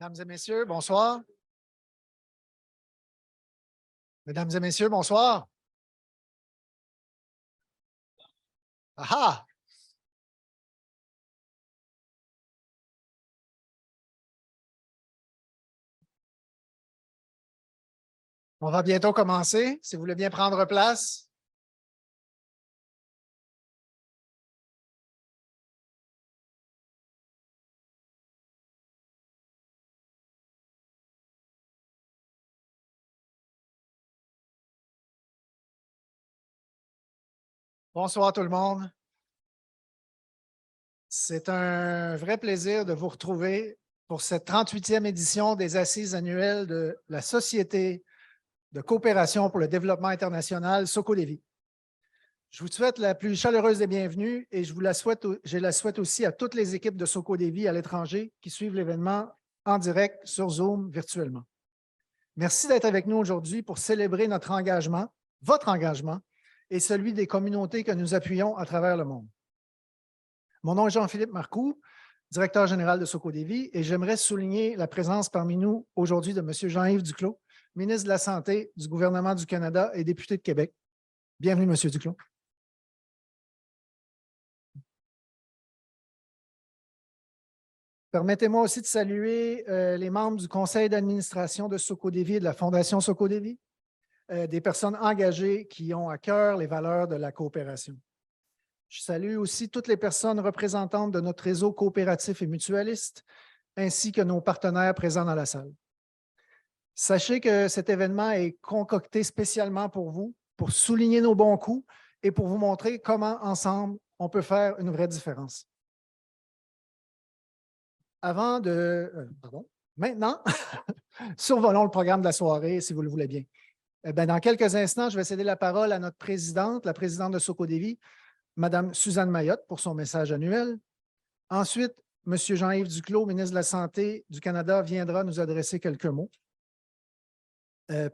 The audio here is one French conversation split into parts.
Mesdames et messieurs, bonsoir. Mesdames et messieurs, bonsoir. Ah! On va bientôt commencer. Si vous voulez bien prendre place. Bonsoir tout le monde. C'est un vrai plaisir de vous retrouver pour cette 38e édition des Assises annuelles de la Société de coopération pour le développement international Soko-Lévis. Je vous souhaite la plus chaleureuse des bienvenues et je la souhaite aussi à toutes les équipes de Soko-Lévis à l'étranger qui suivent l'événement en direct sur Zoom virtuellement. Merci d'être avec nous aujourd'hui pour célébrer notre engagement, votre engagement et celui des communautés que nous appuyons à travers le monde. Mon nom est Jean-Philippe Marcoux, directeur général de Soko-Lévis, et j'aimerais souligner la présence parmi nous aujourd'hui de M. Jean-Yves Duclos, ministre de la Santé du gouvernement du Canada et député de Québec. Bienvenue, M. Duclos. Permettez-moi aussi de saluer les membres du conseil d'administration de Soko-Lévis et de la Fondation Soko-Lévis, des personnes engagées qui ont à cœur les valeurs de la coopération. Je salue aussi toutes les personnes représentantes de notre réseau coopératif et mutualiste, ainsi que nos partenaires présents dans la salle. Sachez que cet événement est concocté spécialement pour vous, pour souligner nos bons coups et pour vous montrer comment, ensemble, on peut faire une vraie différence. Maintenant, survolons le programme de la soirée, si vous le voulez bien. Dans quelques instants, je vais céder la parole à notre présidente, la présidente de Soko-Lévis, Mme Suzanne Mayotte, pour son message annuel. Ensuite, M. Jean-Yves Duclos, ministre de la Santé du Canada, viendra nous adresser quelques mots.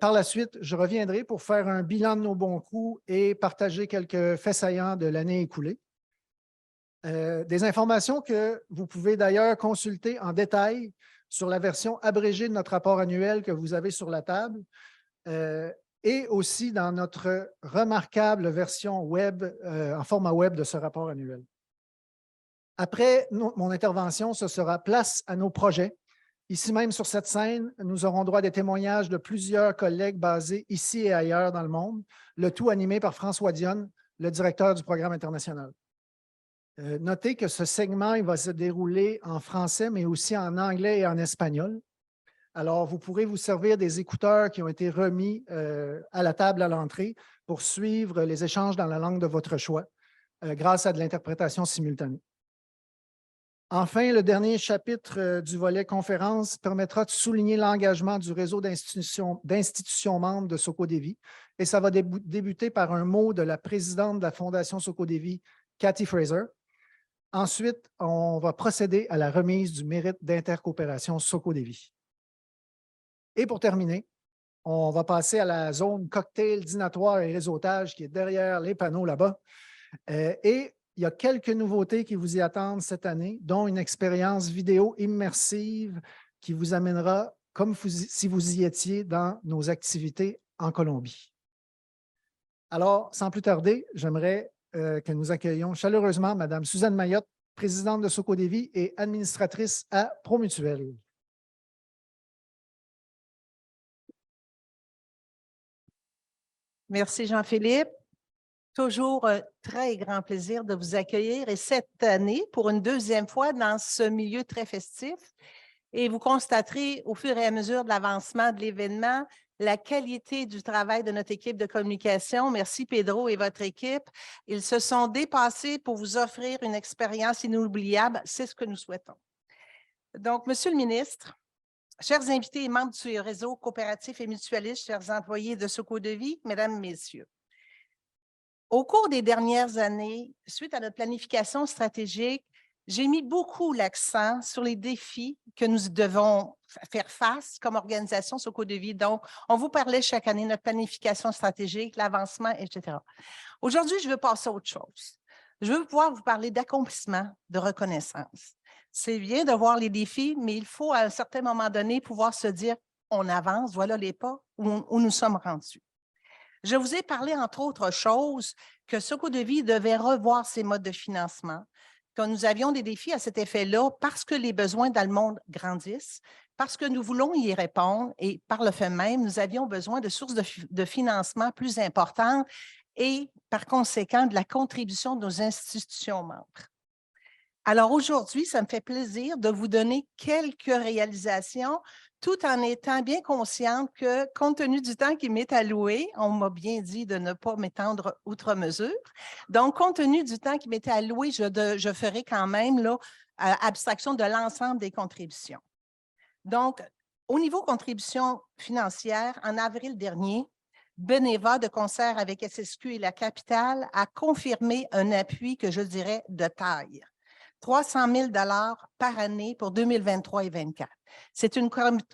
Par la suite, je reviendrai pour faire un bilan de nos bons coups et partager quelques faits saillants de l'année écoulée. Des informations que vous pouvez d'ailleurs consulter en détail sur la version abrégée de notre rapport annuel que vous avez sur la table et aussi dans notre remarquable version web, en format web de ce rapport annuel. Après mon intervention, ce sera place à nos projets. Ici même sur cette scène, nous aurons droit à des témoignages de plusieurs collègues basés ici et ailleurs dans le monde, le tout animé par François Dionne, le directeur du programme international. Notez que ce segment il va se dérouler en français, mais aussi en anglais et en espagnol. Alors, vous pourrez vous servir des écouteurs qui ont été remis à la table à l'entrée pour suivre les échanges dans la langue de votre choix grâce à de l'interprétation simultanée. Enfin, le dernier chapitre du volet conférence permettra de souligner l'engagement du réseau d'institutions membres de Soko-Lévis et ça va débuter par un mot de la présidente de la Fondation Soko-Lévis, Cathy Fraser. Ensuite, on va procéder à la remise du mérite d'intercoopération Soko-Lévis. Et pour terminer, on va passer à la zone cocktail, dînatoire et réseautage qui est derrière les panneaux là-bas. Et il y a quelques nouveautés qui vous y attendent cette année, dont une expérience vidéo immersive qui vous amènera, comme si vous y étiez, dans nos activités en Colombie. Alors, sans plus tarder, j'aimerais que nous accueillions chaleureusement Mme Suzanne Mayotte, présidente de Soko-Lévis et administratrice à Promutuel. Merci Jean-Philippe. Toujours un très grand plaisir de vous accueillir et cette année, pour une deuxième fois, dans ce milieu très festif. Et vous constaterez au fur et à mesure de l'avancement de l'événement la qualité du travail de notre équipe de communication. Merci Pedro et votre équipe. Ils se sont dépassés pour vous offrir une expérience inoubliable. C'est ce que nous souhaitons. Donc, Monsieur le ministre, chers invités et membres du réseau coopératif et mutualiste, chers employés de Soko-Lévis, mesdames, messieurs, au cours des dernières années, suite à notre planification stratégique, j'ai mis beaucoup l'accent sur les défis que nous devons faire face comme organisation Soko-Lévis. Donc, on vous parlait chaque année de notre planification stratégique, l'avancement, etc. Aujourd'hui, je veux passer à autre chose. Je veux pouvoir vous parler d'accomplissement, de reconnaissance. C'est bien de voir les défis, mais il faut à un certain moment donné pouvoir se dire, on avance, voilà les pas où nous sommes rendus. Je vous ai parlé, entre autres choses, que Socodévie devait revoir ses modes de financement, que nous avions des défis à cet effet-là parce que les besoins dans le monde grandissent, parce que nous voulons y répondre et par le fait même, nous avions besoin de sources de financement plus importantes et par conséquent de la contribution de nos institutions membres. Alors aujourd'hui, ça me fait plaisir de vous donner quelques réalisations tout en étant bien consciente que, compte tenu du temps qui m'est alloué, on m'a bien dit de ne pas m'étendre outre mesure. Donc, compte tenu du temps qui m'était alloué, je ferai quand même là, abstraction de l'ensemble des contributions. Donc, au niveau contribution financière, en avril dernier, Beneva, de concert avec SSQ et la capitale, a confirmé un appui que je dirais de taille. 300 000 par année pour 2023 et 2024. C'est une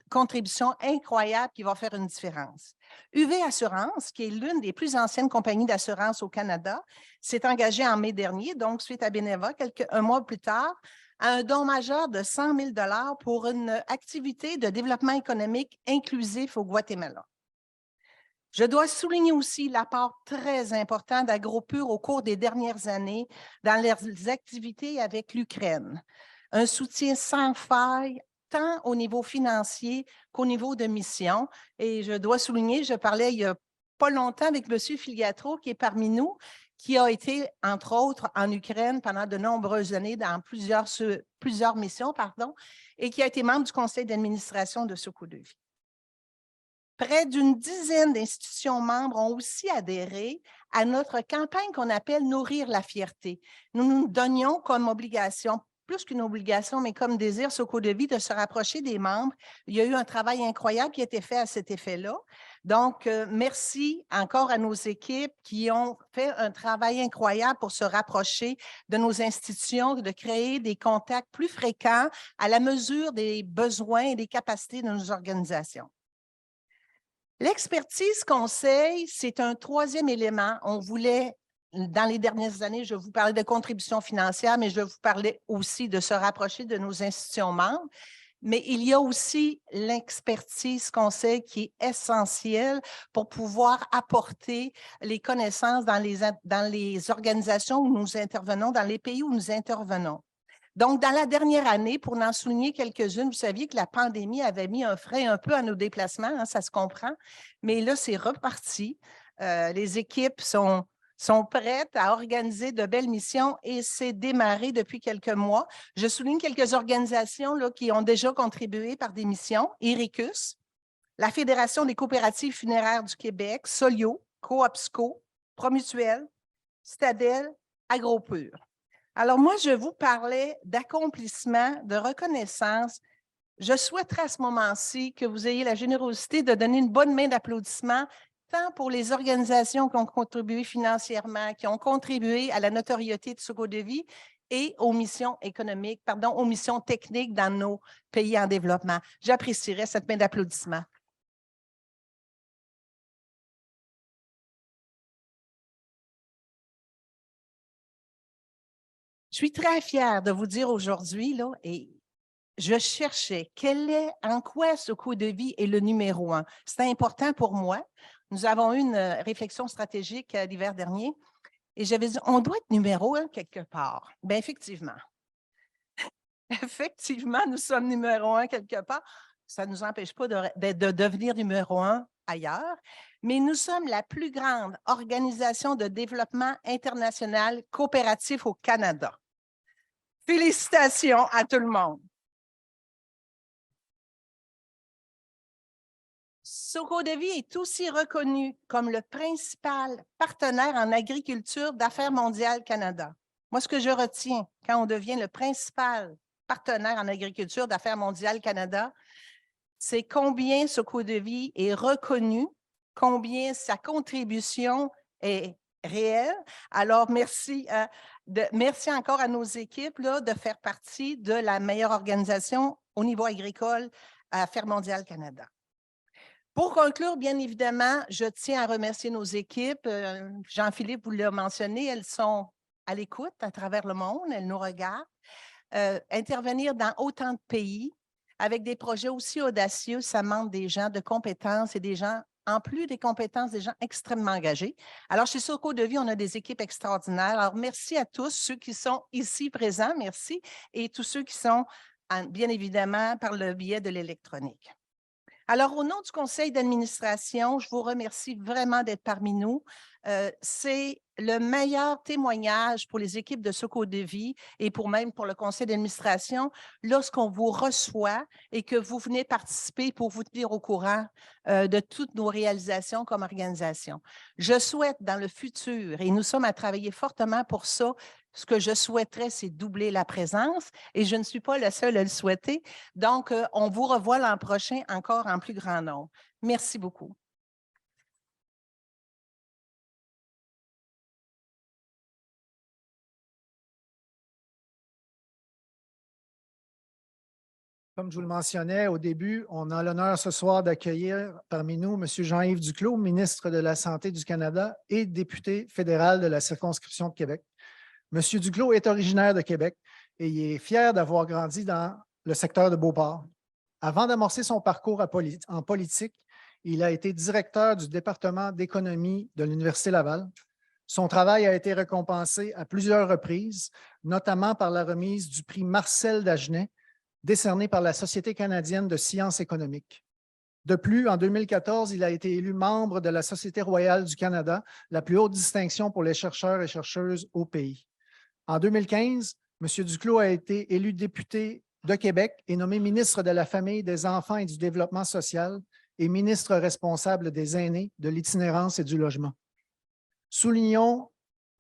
contribution incroyable qui va faire une différence. UV Assurance, qui est l'une des plus anciennes compagnies d'assurance au Canada, s'est engagée en mai dernier, donc suite à Beneva, un mois plus tard, à un don majeur de 100 000 pour une activité de développement économique inclusif au Guatemala. Je dois souligner aussi l'apport très important d'AgroPure au cours des dernières années dans leurs activités avec l'Ukraine. Un soutien sans faille, tant au niveau financier qu'au niveau de mission. Et je dois souligner, je parlais il n'y a pas longtemps avec M. Filiatro, qui est parmi nous, qui a été, entre autres, en Ukraine pendant de nombreuses années dans plusieurs missions, et qui a été membre du conseil d'administration de Socodévie. Près d'une dizaine d'institutions membres ont aussi adhéré à notre campagne qu'on appelle « Nourrir la fierté ». Nous nous donnions comme obligation, plus qu'une obligation, mais comme désir Socodévie, de se rapprocher des membres. Il y a eu un travail incroyable qui a été fait à cet effet-là. Donc, merci encore à nos équipes qui ont fait un travail incroyable pour se rapprocher de nos institutions, de créer des contacts plus fréquents à la mesure des besoins et des capacités de nos organisations. L'expertise conseil, c'est un troisième élément. On voulait, dans les dernières années, je vous parlais de contribution financière, mais je vous parlais aussi de se rapprocher de nos institutions membres. Mais il y a aussi l'expertise conseil qui est essentielle pour pouvoir apporter les connaissances dans les organisations où nous intervenons, dans les pays où nous intervenons. Donc, dans la dernière année, pour en souligner quelques-unes, vous saviez que la pandémie avait mis un frein un peu à nos déplacements, hein, ça se comprend, mais là, c'est reparti. Les équipes sont prêtes à organiser de belles missions et c'est démarré depuis quelques mois. Je souligne quelques organisations là, qui ont déjà contribué par des missions. Iricus, la Fédération des coopératives funéraires du Québec, Solio, Coopsco, Promutuel, Stadel, AgroPure. Alors, moi, je vous parlais d'accomplissement, de reconnaissance. Je souhaiterais à ce moment-ci que vous ayez la générosité de donner une bonne main d'applaudissement, tant pour les organisations qui ont contribué financièrement, qui ont contribué à la notoriété de Socodévie et aux missions économiques, aux missions techniques dans nos pays en développement. J'apprécierais cette main d'applaudissement. Je suis très fière de vous dire aujourd'hui, là, et je cherchais en quoi Socodévie est le numéro 1. C'est important pour moi. Nous avons eu une réflexion stratégique l'hiver dernier et j'avais dit, on doit être numéro 1 quelque part. Bien, effectivement. Effectivement, nous sommes numéro 1 quelque part. Ça ne nous empêche pas de devenir numéro 1 ailleurs, mais nous sommes la plus grande organisation de développement international coopératif au Canada. Félicitations à tout le monde. Socodévie est aussi reconnu comme le principal partenaire en agriculture d'Affaires mondiales Canada. Moi, ce que je retiens quand on devient le principal partenaire en agriculture d'Affaires mondiales Canada, c'est combien Socodévie est reconnu, combien sa contribution est réelle. Alors, merci encore à nos équipes là, de faire partie de la meilleure organisation au niveau agricole à Affaires mondiales Canada. Pour conclure, bien évidemment, je tiens à remercier nos équipes. Jean-Philippe vous l'a mentionné, elles sont à l'écoute à travers le monde, elles nous regardent. intervenir dans autant de pays avec des projets aussi audacieux, ça demande des gens de compétences et des gens, en plus des compétences, des gens extrêmement engagés. Alors, chez Soco Devie, on a des équipes extraordinaires. Alors, merci à tous ceux qui sont ici présents, merci, et tous ceux qui sont, bien évidemment, par le biais de l'électronique. Alors, au nom du conseil d'administration, je vous remercie vraiment d'être parmi nous. C'est le meilleur témoignage pour les équipes de Soco Devie et même pour le conseil d'administration lorsqu'on vous reçoit et que vous venez participer pour vous tenir au courant de toutes nos réalisations comme organisation. Je souhaite dans le futur, et nous sommes à travailler fortement pour ça, ce que je souhaiterais, c'est doubler la présence et je ne suis pas la seule à le souhaiter. Donc, on vous revoit l'an prochain encore en plus grand nombre. Merci beaucoup. Comme je vous le mentionnais au début, on a l'honneur ce soir d'accueillir parmi nous M. Jean-Yves Duclos, ministre de la Santé du Canada et député fédéral de la circonscription de Québec. M. Duclos est originaire de Québec et il est fier d'avoir grandi dans le secteur de Beauport. Avant d'amorcer son parcours en politique, il a été directeur du département d'économie de l'Université Laval. Son travail a été récompensé à plusieurs reprises, notamment par la remise du prix Marcel Dagenet, décerné par la Société canadienne de sciences économiques. De plus, en 2014, il a été élu membre de la Société royale du Canada, la plus haute distinction pour les chercheurs et chercheuses au pays. En 2015, M. Duclos a été élu député de Québec et nommé ministre de la Famille, des Enfants et du Développement social et ministre responsable des aînés, de l'itinérance et du logement. Soulignons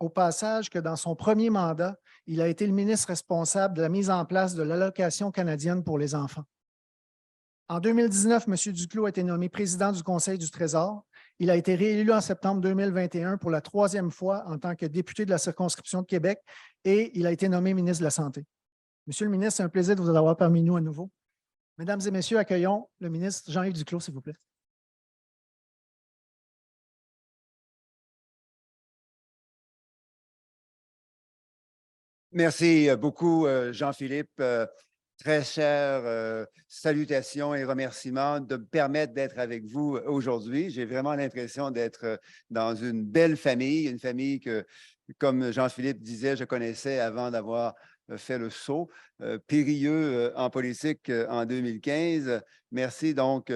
au passage que dans son premier mandat, il a été le ministre responsable de la mise en place de l'allocation canadienne pour les enfants. En 2019, M. Duclos a été nommé président du Conseil du Trésor. Il a été réélu en septembre 2021 pour la 3e fois en tant que député de la circonscription de Québec et il a été nommé ministre de la Santé. Monsieur le ministre, c'est un plaisir de vous avoir parmi nous à nouveau. Mesdames et messieurs, accueillons le ministre Jean-Yves Duclos, s'il vous plaît. Merci beaucoup, Jean-Philippe. Très chères salutations et remerciements de me permettre d'être avec vous aujourd'hui. J'ai vraiment l'impression d'être dans une belle famille, une famille que, comme Jean-Philippe disait, je connaissais avant d'avoir fait le saut périlleux en politique en 2015. Merci donc,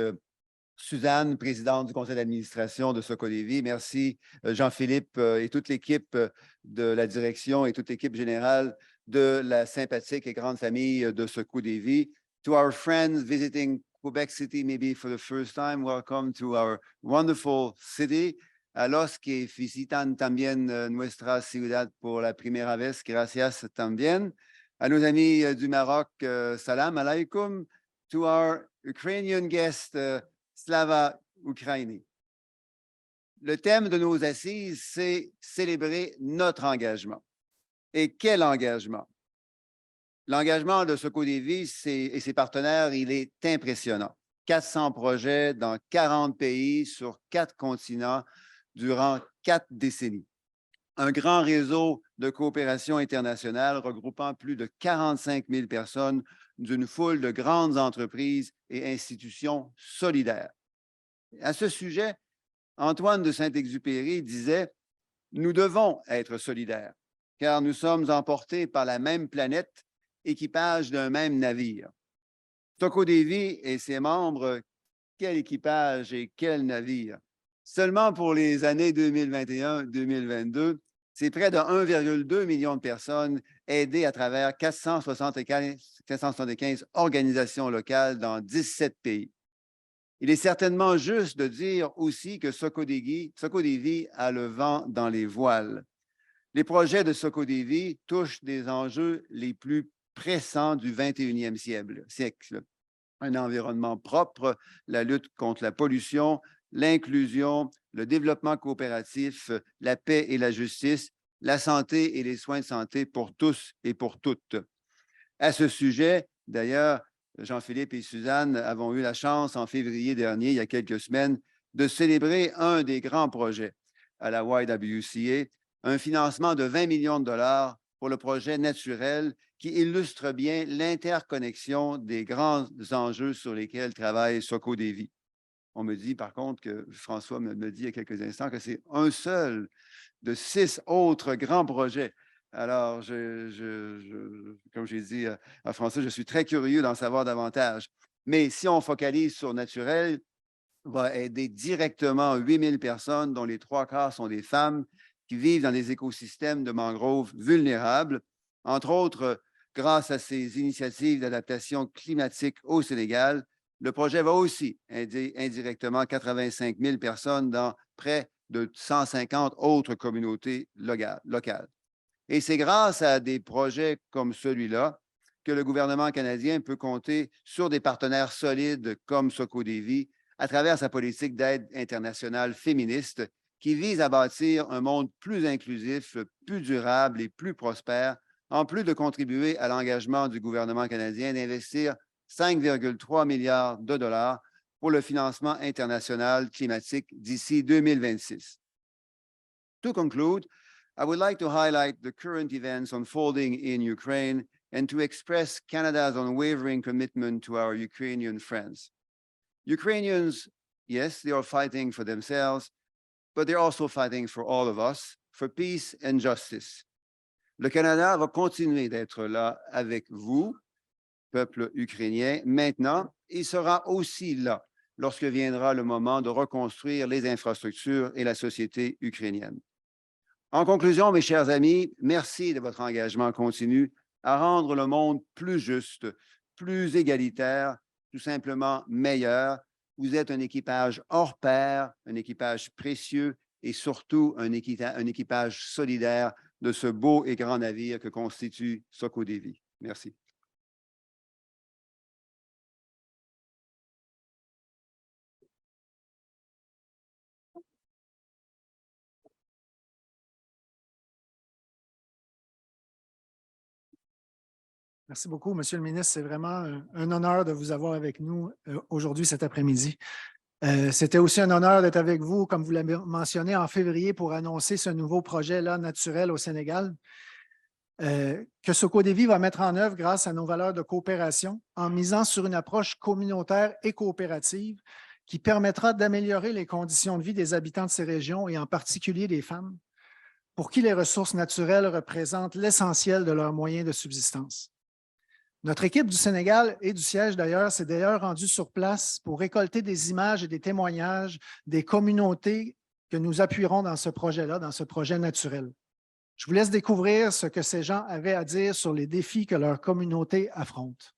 Suzanne, présidente du conseil d'administration de Soco Devie. Merci, Jean-Philippe et toute l'équipe de la direction et toute l'équipe générale de la sympathique et grande famille de Soco Devie. To our friends visiting Quebec City, maybe for the first time, welcome to our wonderful city. A los que visitan también nuestra ciudad por la primera vez, gracias también. À nos amis du Maroc, salam alaikum. To our Ukrainian guests, Slava Ukraini. Le thème de nos assises, c'est célébrer notre engagement. Et quel engagement? L'engagement de Soco Devie et ses partenaires, il est impressionnant. 400 projets dans 40 pays sur 4 continents durant 4 décennies. Un grand réseau de coopération internationale regroupant plus de 45 000 personnes d'une foule de grandes entreprises et institutions solidaires. À ce sujet, Antoine de Saint-Exupéry disait « Nous devons être solidaires, car nous sommes emportés par la même planète, équipage d'un même navire. » Soco Devie et ses membres, quel équipage et quel navire! Seulement pour les années 2021-2022, c'est près de 1,2 million de personnes aidées à travers 475 organisations locales dans 17 pays. Il est certainement juste de dire aussi que Soco Devie a le vent dans les voiles. Les projets de Soco Devie touchent des enjeux les plus pressants du 21e siècle. Un environnement propre, la lutte contre la pollution, l'inclusion, le développement coopératif, la paix et la justice, la santé et les soins de santé pour tous et pour toutes. À ce sujet, d'ailleurs, Jean-Philippe et Suzanne avons eu la chance en février dernier, il y a quelques semaines, de célébrer un des grands projets à la YWCA, un financement de 20 millions de dollars pour le projet naturel qui illustre bien l'interconnexion des grands enjeux sur lesquels travaille Soko-Dévi. On me dit par contre que François me dit il y a quelques instants que c'est un seul de 6 autres grands projets. Alors, comme j'ai dit à François, je suis très curieux d'en savoir davantage. Mais si on focalise sur naturel, va aider directement 8000 personnes, dont les 3/4 sont des femmes qui vivent dans des écosystèmes de mangroves vulnérables. Entre autres, grâce à ces initiatives d'adaptation climatique au Sénégal, le projet va aussi aider indirectement 85 000 personnes dans près de 150 autres communautés locales. Et c'est grâce à des projets comme celui-là que le gouvernement canadien peut compter sur des partenaires solides comme Soko-Dévi à travers sa politique d'aide internationale féministe qui vise à bâtir un monde plus inclusif, plus durable et plus prospère, en plus de contribuer à l'engagement du gouvernement canadien d'investir 5,3 milliards de dollars pour le financement international climatique d'ici 2026. To conclude, I would like to highlight the current events unfolding in Ukraine and to express Canada's unwavering commitment to our Ukrainian friends. Ukrainians, yes, they are fighting for themselves, but they're also fighting for all of us, for peace and justice. Le Canada va continuer d'être là avec vous, peuple ukrainien, maintenant, et sera aussi là lorsque viendra le moment de reconstruire les infrastructures et la société ukrainienne. En conclusion, mes chers amis, merci de votre engagement continu à rendre le monde plus juste, plus égalitaire, tout simplement meilleur. Vous êtes un équipage hors pair, un équipage précieux et surtout un équipage solidaire de ce beau et grand navire que constitue Soko-Dévi. Merci. Merci beaucoup, Monsieur le ministre. C'est vraiment un honneur de vous avoir avec nous aujourd'hui, cet après-midi. C'était aussi un honneur d'être avec vous, comme vous l'avez mentionné, en février pour annoncer ce nouveau projet-là naturel au Sénégal que Soko-Dévi va mettre en œuvre grâce à nos valeurs de coopération en misant sur une approche communautaire et coopérative qui permettra d'améliorer les conditions de vie des habitants de ces régions et en particulier des femmes, pour qui les ressources naturelles représentent l'essentiel de leurs moyens de subsistance. Notre équipe du Sénégal et du siège d'ailleurs s'est d'ailleurs rendue sur place pour récolter des images et des témoignages des communautés que nous appuierons dans ce projet-là, dans ce projet naturel. Je vous laisse découvrir ce que ces gens avaient à dire sur les défis que leur communauté affronte.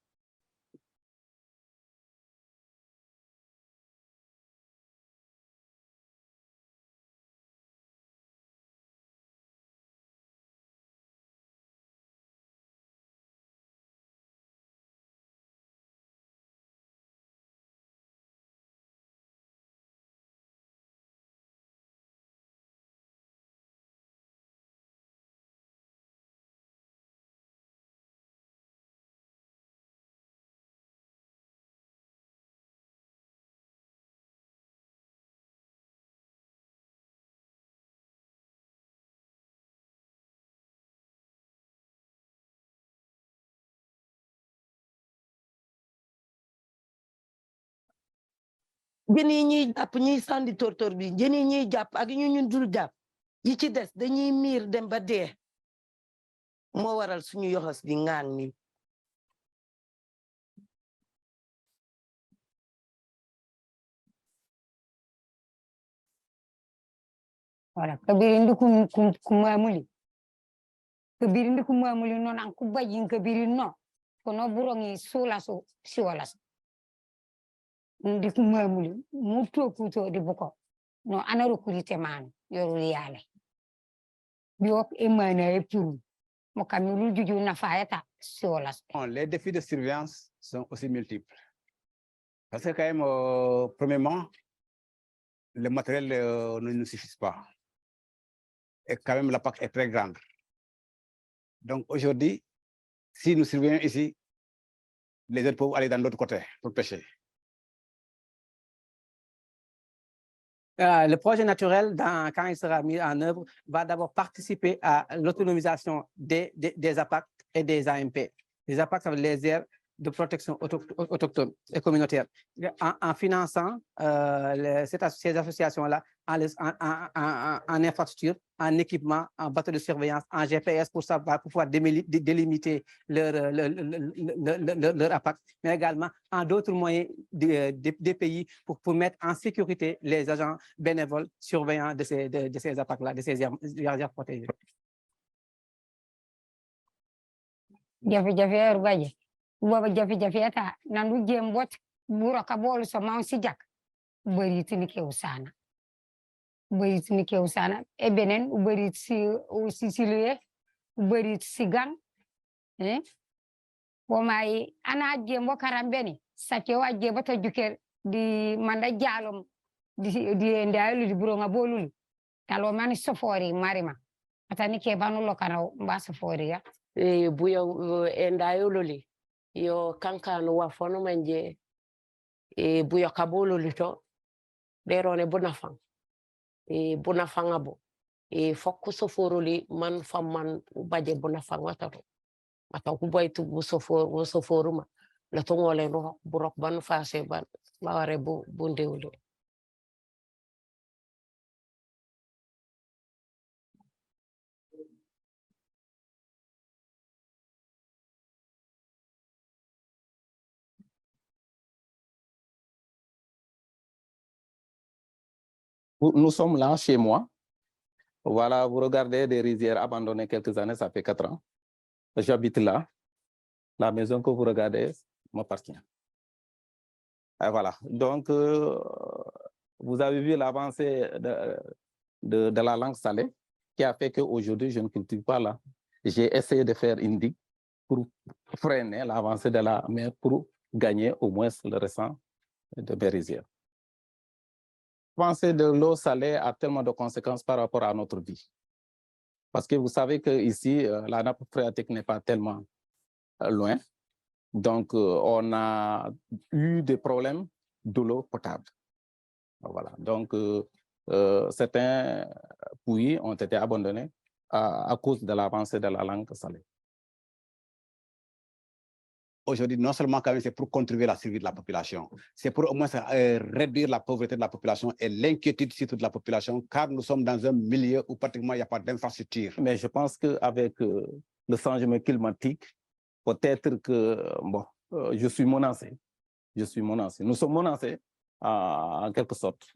jën yi ñuy jàpp ñuy sànni tortor bi jën yi ñuy jàpp ak ñu ñun dul jàpp yi ci des dañuy miir dem ba dee moo waral suñu yoxos bi ngaan ni wala kabirindi kumamuli non an kubajin kabirin no kono burongi sulaso siwalas ndi kumamuli muto kuto di boko no anaro kurite man yoru yale biok emana e puru mo kamilu juju na fayata siwalas. Les défis de surveillance sont aussi multiples. Parce que quand même, premièrement, le matériel ne nous suffit pas. Et quand même, la PAC est très grande. Donc aujourd'hui, si nous surveillons ici, les autres peuvent aller dans l'autre côté pour pêcher. Le projet naturel, quand il sera mis en œuvre, va d'abord participer à l'autonomisation des APAC et des AMP. Les APAC, ça veut dire les aires de protection autochtone et communautaire. En finançant ces associations-là en infrastructure, en équipement, en bateau de surveillance, en GPS pour pouvoir délimiter leur APAC, mais également en d'autres moyens des pays pour mettre en sécurité les agents bénévoles surveillants de ces APAC-là, de ces aires protégées. jafe-jafe gaje booba jafe-jafe ta nandu jembot buro ka bolu so maw si jak bari tini kew sana e benen bari si siluye bari si gang wo mai ana jembo karambeni sake wa jebo to juker di manda jalom di ndalu di buro nga bolulu talo mani sofori marima atani ke banu lokana mba sofori ya buyo endayololi yo kankano wafono manje buyo kabololi to derone bonafang bonafang abo fokku soforoli man famman baje bonafang watato mata ku boytu bu soforuma la to ngole no burok ban fase ban baware bu ndewle. Nous sommes là chez moi. Voilà, vous regardez des rizières abandonnées quelques années, ça fait 4 ans. J'habite là. La maison que vous regardez m'appartient. Et voilà. Donc, vous avez vu l'avancée de la langue salée qui a fait qu'aujourd'hui, je ne cultive pas là. J'ai essayé de faire une digue pour freiner l'avancée de la mer, pour gagner au moins le restant de mes rizières. Penser de l'eau salée a tellement de conséquences par rapport à notre vie. Parce que vous savez qu'ici, la nappe phréatique n'est pas tellement loin. Donc, on a eu des problèmes de l'eau potable. Voilà. Donc, certains puits ont été abandonnés à cause de l'avancée de la langue salée. Aujourd'hui, non seulement c'est pour contribuer à la survie de la population, c'est pour au moins réduire la pauvreté de la population et l'inquiétude surtout de la population, car nous sommes dans un milieu où pratiquement il n'y a pas d'infrastructure. Mais je pense qu'avec le changement climatique, peut-être que bon, je suis menacé. Je suis menacé. Nous sommes menacés en quelque sorte.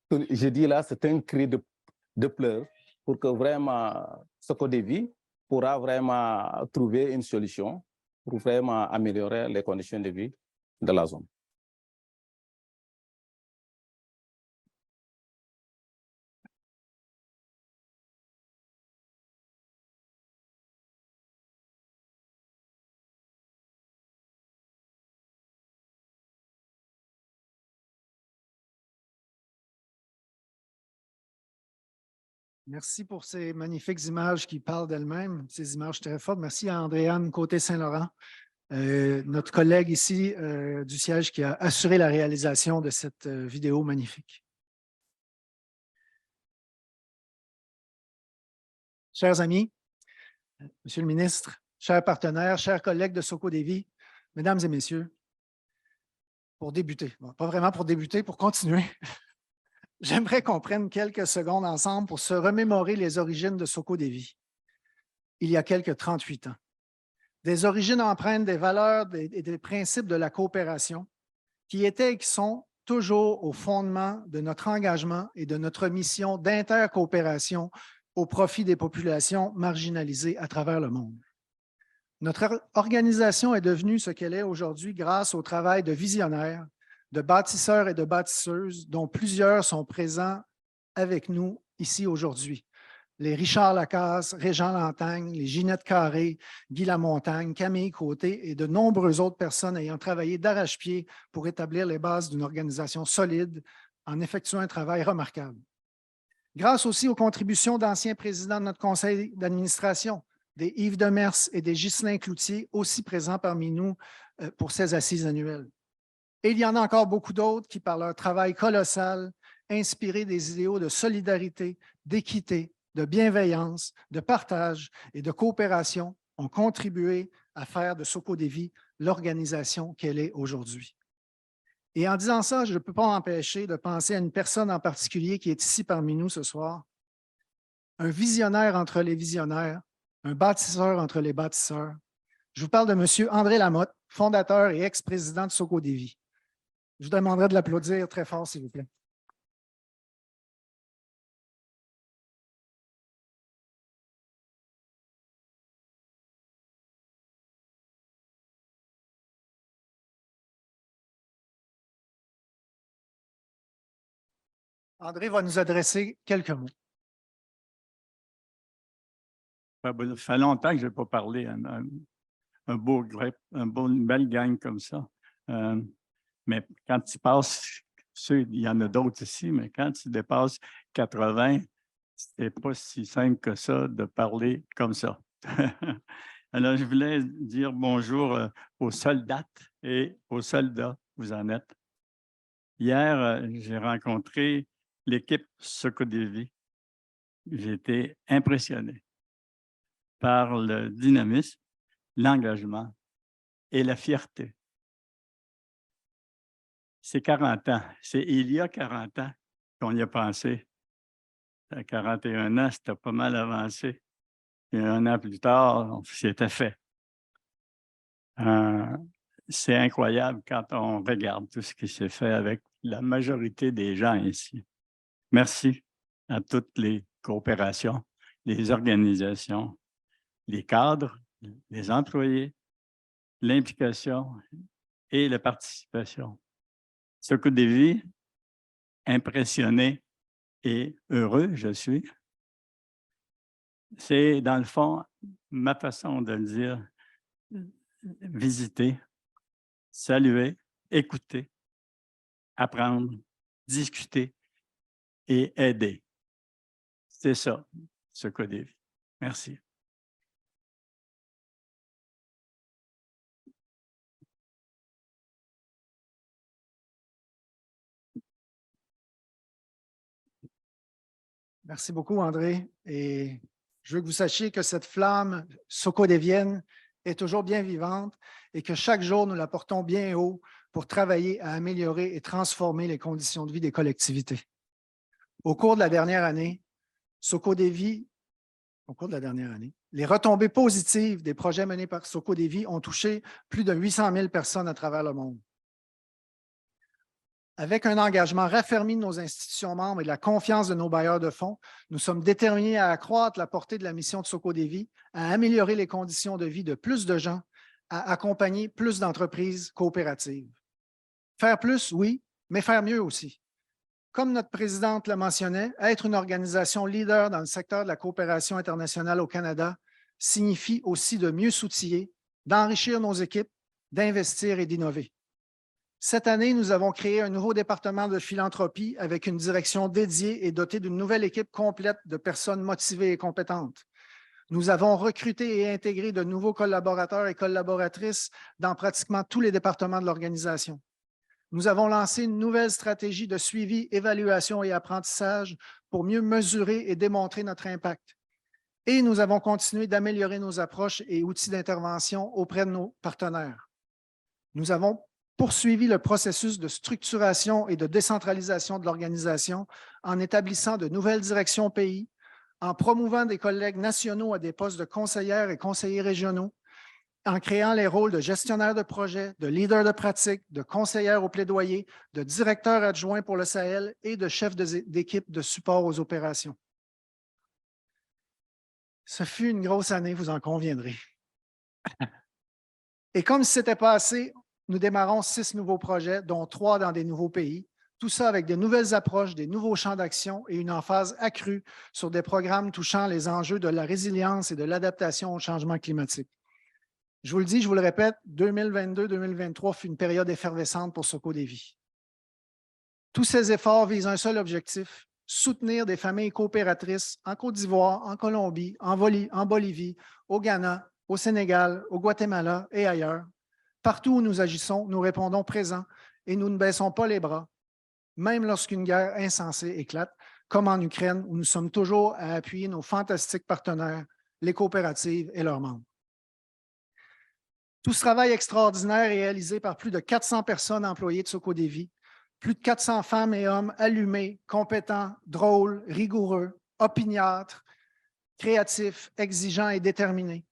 Je dis là, c'est un cri de pleurs pour que vraiment Sokodevi pourra vraiment trouver une solution pour vraiment améliorer les conditions de vie de la zone. Merci pour ces magnifiques images qui parlent d'elles-mêmes, ces images très fortes. Merci à Andréane Côté-Saint-Laurent, notre collègue ici du siège qui a assuré la réalisation de cette vidéo magnifique. Chers amis, Monsieur le ministre, chers partenaires, chers collègues de Sokodevi, mesdames et messieurs, pour débuter, bon, pas vraiment pour débuter, pour continuer, j'aimerais qu'on prenne quelques secondes ensemble pour se remémorer les origines de Sokodevi, il y a quelques 38 ans. Des origines empreintes des valeurs et des principes de la coopération qui étaient et qui sont toujours au fondement de notre engagement et de notre mission d'intercoopération au profit des populations marginalisées à travers le monde. Notre organisation est devenue ce qu'elle est aujourd'hui grâce au travail de visionnaires, de bâtisseurs et de bâtisseuses dont plusieurs sont présents avec nous ici aujourd'hui. Les Richard Lacasse, Régent Lantagne, les Ginette Carré, Guy Lamontagne, Camille Côté et de nombreuses autres personnes ayant travaillé d'arrache-pied pour établir les bases d'une organisation solide en effectuant un travail remarquable. Grâce aussi aux contributions d'anciens présidents de notre conseil d'administration, des Yves Demers et des Ghislain Cloutier, aussi présents parmi nous pour ces assises annuelles. Et il y en a encore beaucoup d'autres qui, par leur travail colossal, inspirés des idéaux de solidarité, d'équité, de bienveillance, de partage et de coopération, ont contribué à faire de Soko-Dévi l'organisation qu'elle est aujourd'hui. Et en disant ça, je ne peux pas m'empêcher de penser à une personne en particulier qui est ici parmi nous ce soir, un visionnaire entre les visionnaires, un bâtisseur entre les bâtisseurs. Je vous parle de M. André Lamotte, fondateur et ex-président de Soko-Dévi. Je vous demanderai de l'applaudir très fort, s'il vous plaît. André va nous adresser quelques mots. Ça fait longtemps que je n'ai pas parlé à un beau groupe, une belle gang comme ça. Mais quand tu passes, il y en a d'autres ici, mais quand tu dépasses 80, ce n'est pas si simple que ça de parler comme ça. Alors, je voulais dire bonjour aux soldates et aux soldats, vous en êtes. Hier, j'ai rencontré l'équipe Soko-Dévi. J'ai été impressionné par le dynamisme, l'engagement et la fierté. C'est 40 ans. C'est il y a 40 ans qu'on y a pensé. À 41 ans, c'était pas mal avancé. Et 1 an plus tard, c'était fait. C'est incroyable quand on regarde tout ce qui s'est fait avec la majorité des gens ici. Merci à toutes les coopérations, les organisations, les cadres, les employés, l'implication et la participation. Soko-Dévi, impressionné et heureux, je suis. C'est, dans le fond, ma façon de le dire, visiter, saluer, écouter, apprendre, discuter et aider. C'est ça, Soko-Dévi. Merci. Merci beaucoup, André. Et je veux que vous sachiez que cette flamme soko-dévienne est toujours bien vivante et que chaque jour, nous la portons bien haut pour travailler à améliorer et transformer les conditions de vie des collectivités. Au cours de la dernière année, les retombées positives des projets menés par Soko-Dévi ont touché plus de 800 000 personnes à travers le monde. Avec un engagement raffermi de nos institutions membres et de la confiance de nos bailleurs de fonds, nous sommes déterminés à accroître la portée de la mission de Soko-Dévi, à améliorer les conditions de vie de plus de gens, à accompagner plus d'entreprises coopératives. Faire plus, oui, mais faire mieux aussi. Comme notre présidente le mentionnait, être une organisation leader dans le secteur de la coopération internationale au Canada signifie aussi de mieux s'outiller, d'enrichir nos équipes, d'investir et d'innover. Cette année, nous avons créé un nouveau département de philanthropie avec une direction dédiée et dotée d'une nouvelle équipe complète de personnes motivées et compétentes. Nous avons recruté et intégré de nouveaux collaborateurs et collaboratrices dans pratiquement tous les départements de l'organisation. Nous avons lancé une nouvelle stratégie de suivi, évaluation et apprentissage pour mieux mesurer et démontrer notre impact. Et nous avons continué d'améliorer nos approches et outils d'intervention auprès de nos partenaires. Nous avons poursuivi le processus de structuration et de décentralisation de l'organisation en établissant de nouvelles directions pays, en promouvant des collègues nationaux à des postes de conseillères et conseillers régionaux, en créant les rôles de gestionnaire de projet, de leader de pratique, de conseillère au plaidoyer, de directeur adjoint pour le Sahel et de chef d'équipe de support aux opérations. Ce fut une grosse année, vous en conviendrez. Et comme si ce n'était pas assez, nous démarrons 6 nouveaux projets, dont 3 dans des nouveaux pays. Tout ça avec de nouvelles approches, des nouveaux champs d'action et une emphase accrue sur des programmes touchant les enjeux de la résilience et de l'adaptation au changement climatique. Je vous le dis, je vous le répète, 2022-2023 fut une période effervescente pour Soko-Dévi. Tous ces efforts visent un seul objectif, soutenir des familles coopératrices en Côte d'Ivoire, en Colombie, en Bolivie, au Ghana, au Sénégal, au Guatemala et ailleurs. Partout où nous agissons, nous répondons présents et nous ne baissons pas les bras, même lorsqu'une guerre insensée éclate, comme en Ukraine, où nous sommes toujours à appuyer nos fantastiques partenaires, les coopératives et leurs membres. Tout ce travail extraordinaire réalisé par plus de 400 personnes employées de Socodévi, plus de 400 femmes et hommes allumés, compétents, drôles, rigoureux, opiniâtres, créatifs, exigeants et déterminés.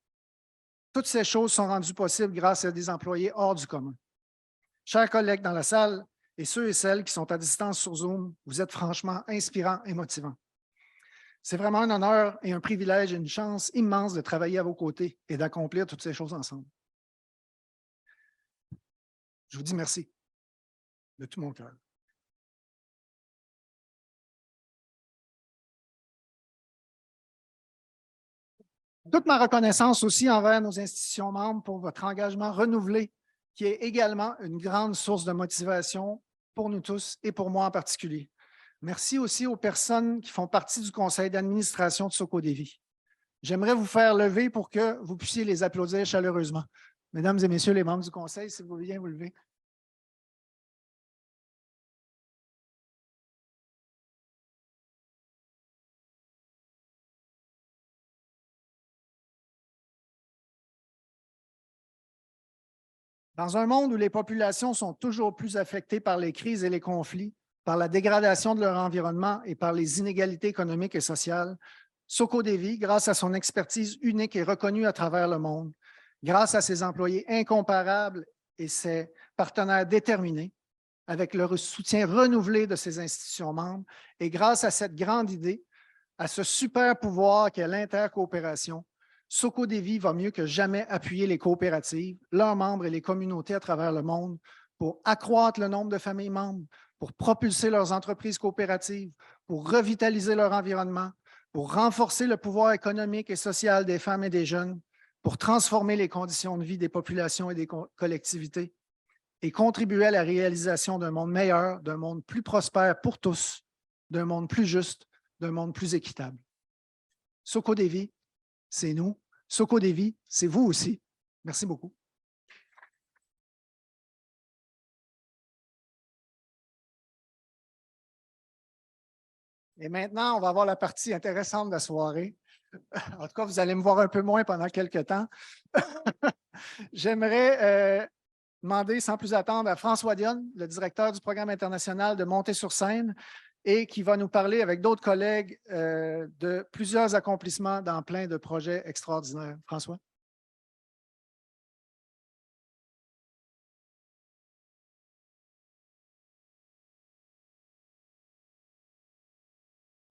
Toutes ces choses sont rendues possibles grâce à des employés hors du commun. Chers collègues dans la salle et ceux et celles qui sont à distance sur Zoom, vous êtes franchement inspirants et motivants. C'est vraiment un honneur et un privilège et une chance immense de travailler à vos côtés et d'accomplir toutes ces choses ensemble. Je vous dis merci de tout mon cœur. Toute ma reconnaissance aussi envers nos institutions membres pour votre engagement renouvelé, qui est également une grande source de motivation pour nous tous et pour moi en particulier. Merci aussi aux personnes qui font partie du conseil d'administration de Socodévi. J'aimerais vous faire lever pour que vous puissiez les applaudir chaleureusement. Mesdames et messieurs les membres du conseil, si vous voulez bien vous lever. Dans un monde où les populations sont toujours plus affectées par les crises et les conflits, par la dégradation de leur environnement et par les inégalités économiques et sociales, Socodévi, grâce à son expertise unique et reconnue à travers le monde, grâce à ses employés incomparables et ses partenaires déterminés, avec le soutien renouvelé de ses institutions membres, et grâce à cette grande idée, à ce super pouvoir qu'est l'intercoopération, Socodévi va mieux que jamais appuyer les coopératives, leurs membres et les communautés à travers le monde pour accroître le nombre de familles membres, pour propulser leurs entreprises coopératives, pour revitaliser leur environnement, pour renforcer le pouvoir économique et social des femmes et des jeunes, pour transformer les conditions de vie des populations et des collectivités et contribuer à la réalisation d'un monde meilleur, d'un monde plus prospère pour tous, d'un monde plus juste, d'un monde plus équitable. Socodévi, c'est nous. Socodévi, c'est vous aussi. Merci beaucoup. Et maintenant, on va avoir la partie intéressante de la soirée. En tout cas, vous allez me voir un peu moins pendant quelques temps. J'aimerais demander sans plus attendre à François Dionne, le directeur du programme international, de monter sur scène et qui va nous parler avec d'autres collègues de plusieurs accomplissements dans plein de projets extraordinaires. François?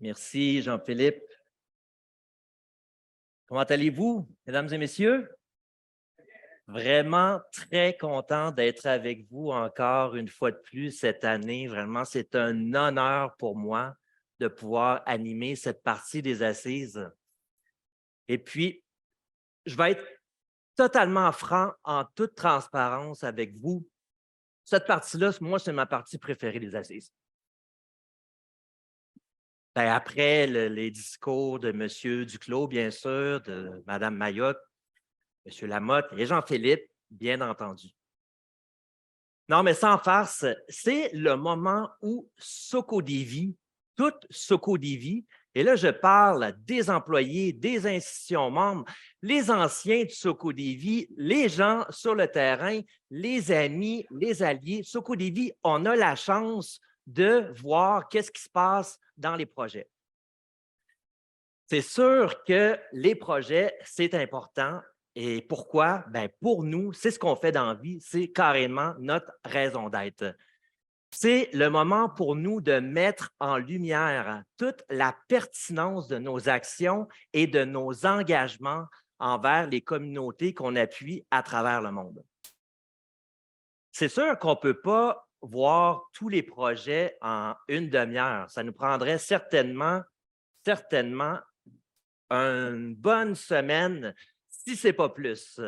Merci, Jean-Philippe. Comment allez-vous, mesdames et messieurs? Vraiment très content d'être avec vous encore une fois de plus cette année. Vraiment, c'est un honneur pour moi de pouvoir animer cette partie des assises. Et puis, je vais être totalement franc, en toute transparence avec vous. Cette partie-là, moi, c'est ma partie préférée des assises. Ben, après les discours de M. Duclos, bien sûr, de Mme Mayotte, M. Lamotte et Jean-Philippe, bien entendu. Non, mais sans farce, c'est le moment où Socodévi, toute Socodévi, et là, je parle des employés, des institutions membres, les anciens de Socodévi, les gens sur le terrain, les amis, les alliés. Socodévi, on a la chance de voir qu'est-ce qui se passe dans les projets. C'est sûr que les projets, c'est important. Et pourquoi? Bien, pour nous, c'est ce qu'on fait dans la vie, c'est carrément notre raison d'être. C'est le moment pour nous de mettre en lumière toute la pertinence de nos actions et de nos engagements envers les communautés qu'on appuie à travers le monde. C'est sûr qu'on ne peut pas voir tous les projets en une demi-heure. Ça nous prendrait certainement une bonne semaine, si ce n'est pas plus.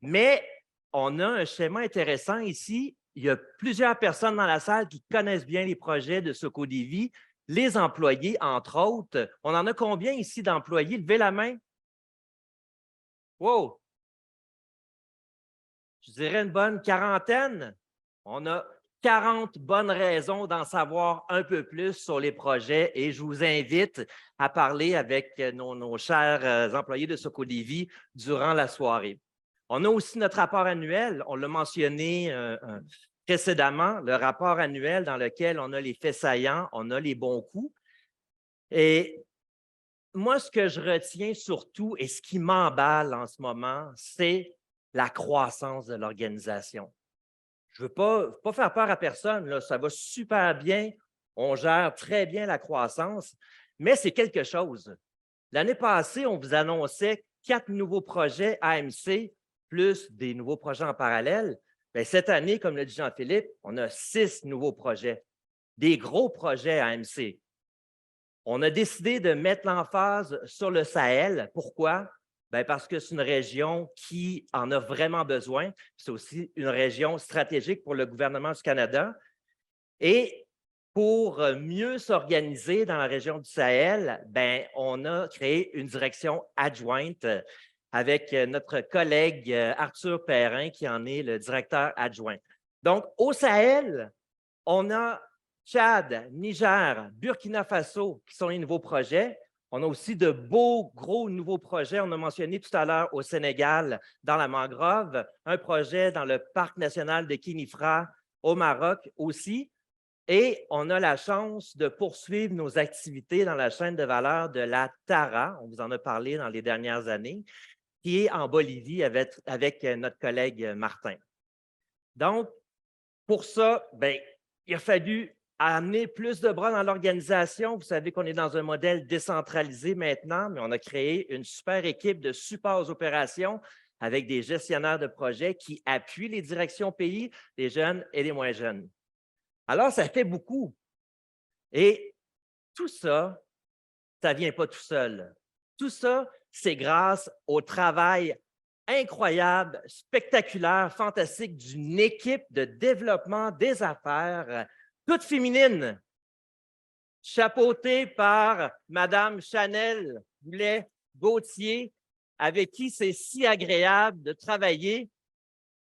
Mais on a un schéma intéressant ici. Il y a plusieurs personnes dans la salle qui connaissent bien les projets de Socodévi, les employés, entre autres. On en a combien ici d'employés? Levez la main. Wow! Je dirais une bonne quarantaine. On a 40 bonnes raisons d'en savoir un peu plus sur les projets et je vous invite à parler avec nos chers employés de Socodévie durant la soirée. On a aussi notre rapport annuel, on l'a mentionné précédemment, le rapport annuel dans lequel on a les faits saillants, on a les bons coups. Et moi, ce que je retiens surtout et ce qui m'emballe en ce moment, c'est la croissance de l'organisation. Je ne veux pas faire peur à personne, là, ça va super bien, on gère très bien la croissance, mais c'est quelque chose. L'année passée, on vous annonçait 4 nouveaux projets AMC, plus des nouveaux projets en parallèle. Bien, cette année, comme l'a dit Jean-Philippe, on a 6 nouveaux projets, des gros projets AMC. On a décidé de mettre l'emphase sur le Sahel. Pourquoi? Bien, parce que c'est une région qui en a vraiment besoin. C'est aussi une région stratégique pour le gouvernement du Canada. Et pour mieux s'organiser dans la région du Sahel, bien, on a créé une direction adjointe avec notre collègue Arthur Perrin, qui en est le directeur adjoint. Donc, au Sahel, on a Tchad, Niger, Burkina Faso, qui sont les nouveaux projets. On a aussi de beaux, gros nouveaux projets. On a mentionné tout à l'heure au Sénégal, dans la mangrove, un projet dans le parc national de Kinifra, au Maroc aussi. Et on a la chance de poursuivre nos activités dans la chaîne de valeur de la Tara. On vous en a parlé dans les dernières années, qui est en Bolivie avec notre collègue Martin. Donc, pour ça, bien, il a fallu amener plus de bras dans l'organisation. Vous savez qu'on est dans un modèle décentralisé maintenant, mais on a créé une super équipe de support aux opérations avec des gestionnaires de projets qui appuient les directions pays, les jeunes et les moins jeunes. Alors, ça fait beaucoup. Et tout ça, ça ne vient pas tout seul. Tout ça, c'est grâce au travail incroyable, spectaculaire, fantastique d'une équipe de développement des affaires, toute féminine, chapeautée par Mme Chanel Goulet-Gauthier, avec qui c'est si agréable de travailler.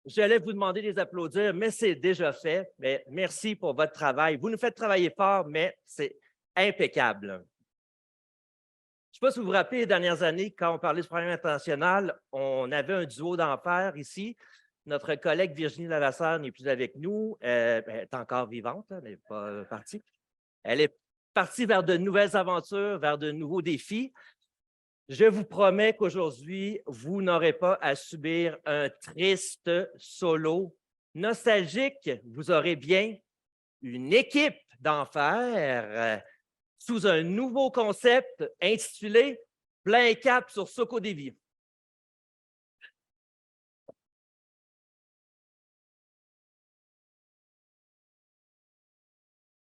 J'allais vous demander de les applaudir, mais c'est déjà fait. Mais merci pour votre travail. Vous nous faites travailler fort, mais c'est impeccable. Je ne sais pas si vous vous rappelez, les dernières années, quand on parlait du programme international, on avait un duo d'enfer ici. Notre collègue Virginie Lavasseur n'est plus avec nous. Elle est encore vivante, elle n'est pas partie. Elle est partie vers de nouvelles aventures, vers de nouveaux défis. Je vous promets qu'aujourd'hui, vous n'aurez pas à subir un triste solo nostalgique. Vous aurez bien une équipe d'enfer sous un nouveau concept intitulé « Plein cap sur Socodévie ».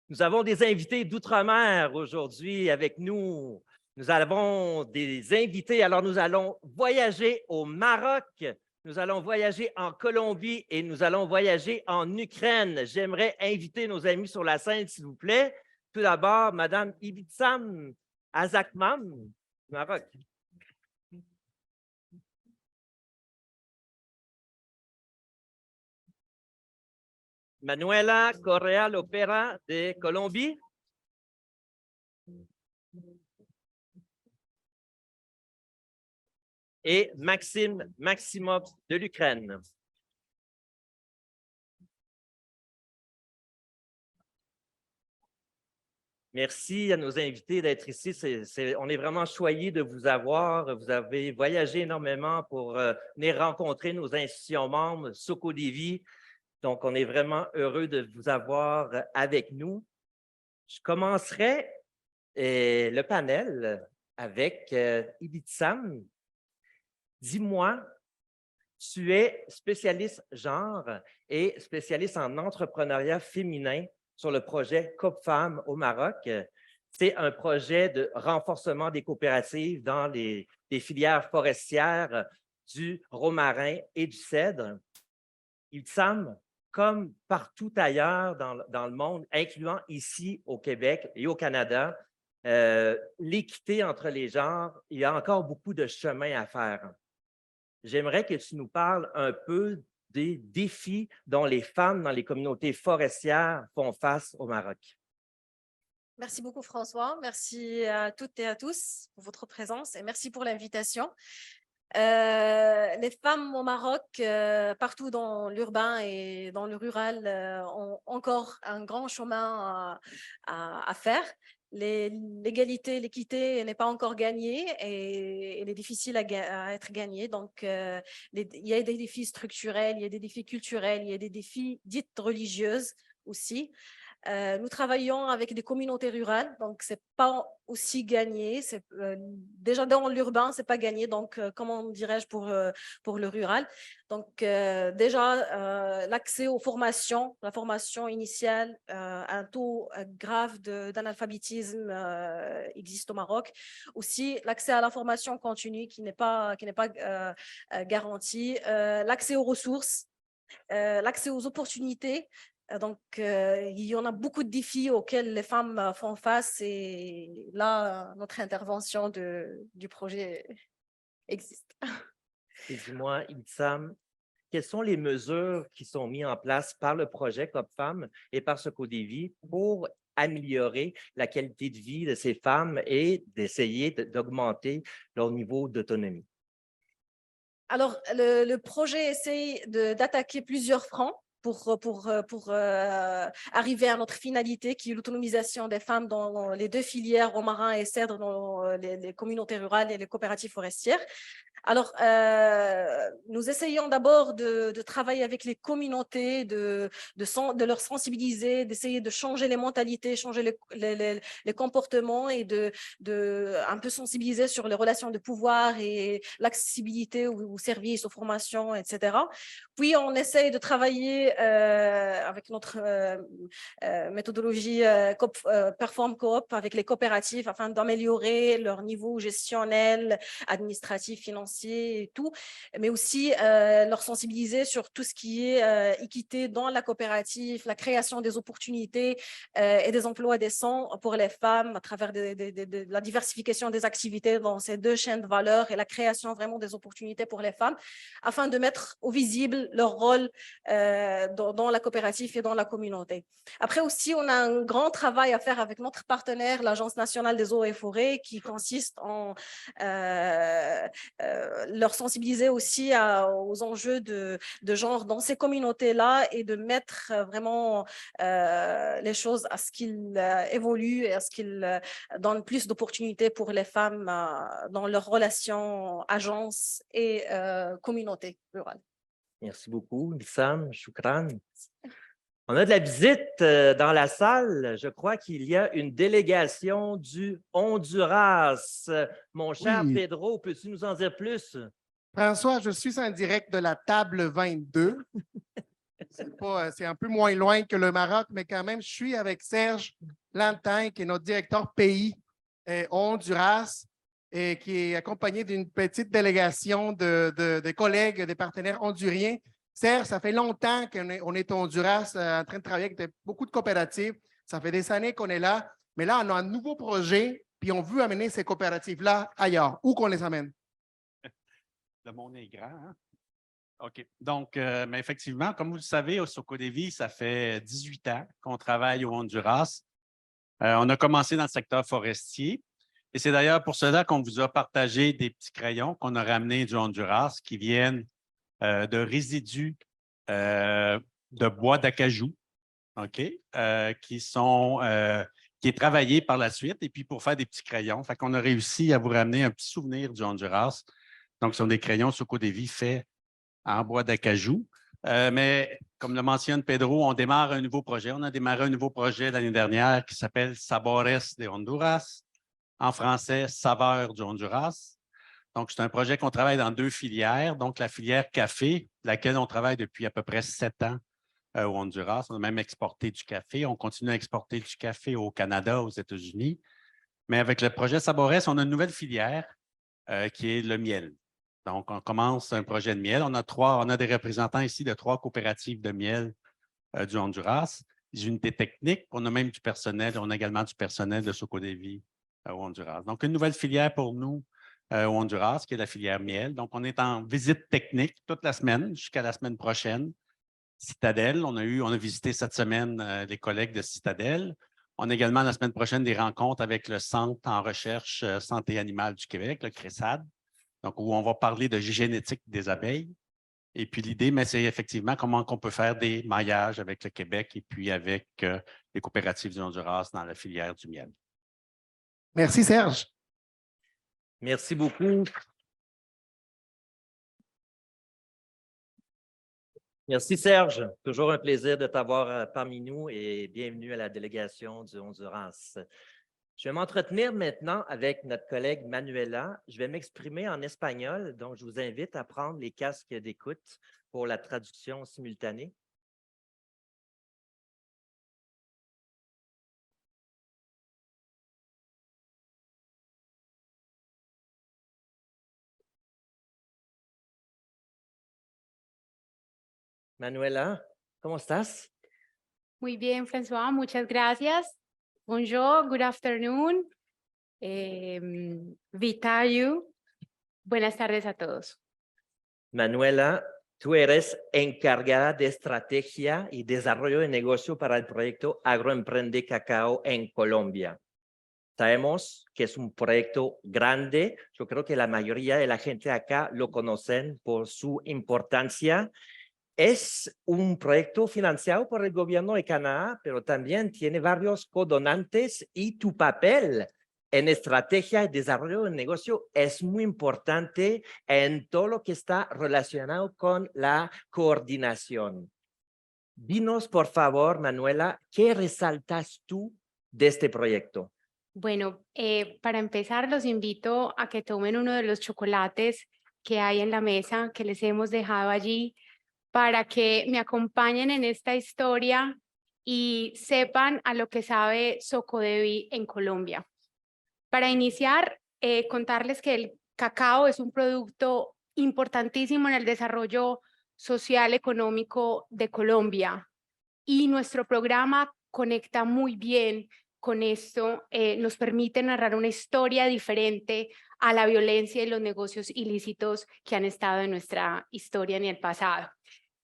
Nous avons des invités d'outre-mer aujourd'hui avec nous. Nous avons des invités. Alors, nous allons voyager au Maroc, nous allons voyager en Colombie et nous allons voyager en Ukraine. J'aimerais inviter nos amis sur la scène, s'il vous plaît. Tout d'abord, Mme Ibitsam Azakmam, Maroc. Manuela Correa Lopera de Colombie. Et Maxime Maximov de l'Ukraine. Merci à nos invités d'être ici. On est vraiment choyés de vous avoir. Vous avez voyagé énormément pour venir rencontrer nos institutions membres, Socodévie. Donc, on est vraiment heureux de vous avoir avec nous. Je commencerai le panel avec Ibitsam. Dis-moi, tu es spécialiste genre et spécialiste en entrepreneuriat féminin sur le projet COP Femmes au Maroc. C'est un projet de renforcement des coopératives dans les filières forestières du romarin et du cèdre. Ibitsam, comme partout ailleurs dans le monde, incluant ici au Québec et au Canada, l'équité entre les genres, il y a encore beaucoup de chemin à faire. J'aimerais que tu nous parles un peu des défis dont les femmes dans les communautés forestières font face au Maroc. Merci beaucoup, François. Merci à toutes et à tous pour votre présence et merci pour l'invitation. Les femmes au Maroc, partout dans l'urbain et dans le rural, ont encore un grand chemin à faire. L'égalité, l'équité n'est pas encore gagnée et elle est difficile à être gagnée. Donc, il y a des défis structurels, il y a des défis culturels, il y a des défis dites religieuses aussi. Nous travaillons avec des communautés rurales, donc c'est pas aussi gagné. Déjà dans l'urbain, c'est pas gagné. Donc, comment dirais-je pour le rural? Donc, déjà, l'accès aux formations, la formation initiale, un taux grave d'analphabétisme existe au Maroc. Aussi, l'accès à la formation continue qui n'est pas garanti. L'accès aux ressources, l'accès aux opportunités. Donc, il y en a beaucoup de défis auxquels les femmes font face et là, notre intervention du projet existe. Et dis-moi, Ibsam, quelles sont les mesures qui sont mises en place par le projet COP Femmes et par Socodévi pour améliorer la qualité de vie de ces femmes et d'essayer d'augmenter leur niveau d'autonomie? Alors, le projet essaie d'attaquer plusieurs fronts pour arriver à notre finalité, qui est l'autonomisation des femmes dans les deux filières, romarin et cèdre, dans les communautés rurales et les coopératives forestières. Alors, nous essayons d'abord de travailler avec les communautés, de leur sensibiliser, d'essayer de changer les mentalités, changer les comportements et de un peu sensibiliser sur les relations de pouvoir et l'accessibilité aux services, aux formations, etc. Puis, on essaye de travailler avec notre méthodologie Perform Coop avec les coopératives afin d'améliorer leur niveau gestionnel, administratif, financier et tout, mais aussi leur sensibiliser sur tout ce qui est équité dans la coopérative, la création des opportunités et des emplois décents pour les femmes à travers de la diversification des activités dans ces deux chaînes de valeur et la création vraiment des opportunités pour les femmes afin de mettre au visible leur rôle dans la coopérative et dans la communauté. Après aussi, on a un grand travail à faire avec notre partenaire, l'Agence nationale des eaux et forêts, qui consiste en leur sensibiliser aussi aux enjeux de genre dans ces communautés-là et de mettre vraiment les choses à ce qu'ils évoluent et à ce qu'ils donnent plus d'opportunités pour les femmes dans leurs relations agence et communauté rurale. Merci beaucoup, Ibsam, Choukran. On a de la visite dans la salle. Je crois qu'il y a une délégation du Honduras. Mon cher Oui. Pedro, peux-tu nous en dire plus? François, je suis en direct de la table 22. C'est un peu moins loin que le Maroc, mais quand même, je suis avec Serge Lantin, qui est notre directeur pays au Honduras, et qui est accompagné d'une petite délégation de collègues, des partenaires honduriens. Serge, ça fait longtemps qu'on est au Honduras en train de travailler avec beaucoup de coopératives. Ça fait des années qu'on est là, mais là, on a un nouveau projet, puis on veut amener ces coopératives-là ailleurs. Où qu'on les amène? Le monde est grand, hein? OK. Donc, mais effectivement, comme vous le savez, au Socodévi, ça fait 18 ans qu'on travaille au Honduras. On a commencé dans le secteur forestier. Et c'est d'ailleurs pour cela qu'on vous a partagé des petits crayons qu'on a ramenés du Honduras qui viennent de résidus de bois d'acajou, OK, qui est travaillé par la suite et puis pour faire des petits crayons. Fait qu'on a réussi à vous ramener un petit souvenir du Honduras. Donc, ce sont des crayons Socodévi faits en bois d'acajou. Mais comme le mentionne Pedro, on démarre un nouveau projet. On a démarré un nouveau projet l'année dernière qui s'appelle Sabores de Honduras. En français, Saveurs du Honduras. Donc, c'est un projet qu'on travaille dans deux filières. Donc, la filière café, laquelle on travaille depuis à peu près 7 ans au Honduras. On a même exporté du café. On continue à exporter du café au Canada, aux États-Unis. Mais avec le projet Sabores, on a une nouvelle filière qui est le miel. Donc, on commence un projet de miel. On a des représentants ici de 3 coopératives de miel du Honduras, des unités techniques. On a même du personnel. On a également du personnel de Socodévi au Honduras. Donc, une nouvelle filière pour nous au Honduras, qui est la filière miel. Donc, on est en visite technique toute la semaine jusqu'à la semaine prochaine. Citadelle, on a visité cette semaine les collègues de Citadelle. On a également la semaine prochaine des rencontres avec le Centre en recherche santé animale du Québec, le CRESAD, donc où on va parler de génétique des abeilles. Et puis l'idée, c'est effectivement comment on peut faire des maillages avec le Québec et puis avec les coopératives du Honduras dans la filière du miel. Merci, Serge. Merci beaucoup. Merci Serge, toujours un plaisir de t'avoir parmi nous et bienvenue à la délégation du Honduras. Je vais m'entretenir maintenant avec notre collègue Manuela. Je vais m'exprimer en espagnol, donc je vous invite à prendre les casques d'écoute pour la traduction simultanée. Manuela, ¿cómo estás? Muy bien, François, muchas gracias. Bonjour, good afternoon. Vitayu. Buenas tardes a todos. Manuela, tú eres encargada de estrategia y desarrollo de negocio para el proyecto Agroemprende Cacao en Colombia. Sabemos que es un proyecto grande. Yo creo que la mayoría de la gente acá lo conocen por su importancia. Es un proyecto financiado por el gobierno de Canadá, pero también tiene varios codonantes y tu papel en estrategia y desarrollo de negocio es muy importante en todo lo que está relacionado con la coordinación. Dinos, por favor, Manuela, ¿qué resaltas tú de este proyecto? Bueno, para empezar, los invito a que tomen uno de los chocolates que hay en la mesa, que les hemos dejado allí, para que me acompañen en esta historia y sepan a lo que sabe Socodevi en Colombia. Para iniciar, contarles que el cacao es un producto importantísimo en el desarrollo social, económico de Colombia y nuestro programa conecta muy bien con esto, nos permite narrar una historia diferente a la violencia y los negocios ilícitos que han estado en nuestra historia en el pasado.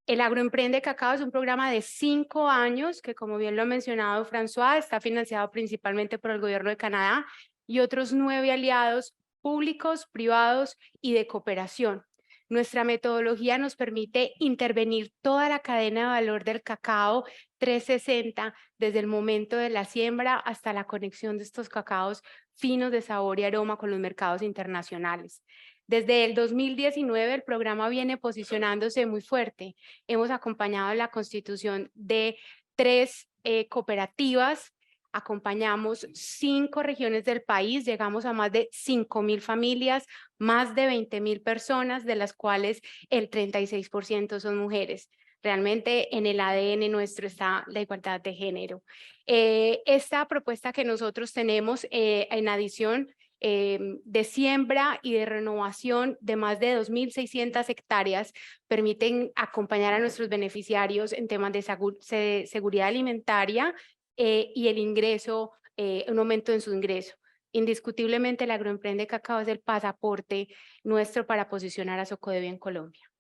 El Agroemprende Cacao es un programa de 5 años que, como bien lo ha mencionado François, está financiado principalmente por el gobierno de Canadá y otros 9 aliados públicos, privados y de cooperación. Nuestra metodología nos permite intervenir toda la cadena de valor del cacao 360, desde el momento de la siembra hasta la conexión de estos cacaos finos de sabor y aroma con los mercados internacionales. Desde el 2019 el programa viene posicionándose muy fuerte. Hemos acompañado la constitución de 3 cooperativas, acompañamos 5 regiones del país, llegamos a más de 5,000 familias, más de 20,000 personas, de las cuales el 36% son mujeres. Realmente en el ADN nuestro está la igualdad de género. Esta propuesta que nosotros tenemos en adición de siembra y de renovación de más de 2,600 hectáreas permiten acompañar a nuestros beneficiarios en temas de seguridad alimentaria y el ingreso, un aumento en su ingreso. Indiscutiblemente el Agroemprende Cacao es el pasaporte nuestro para posicionar a Socodevi en Colombia.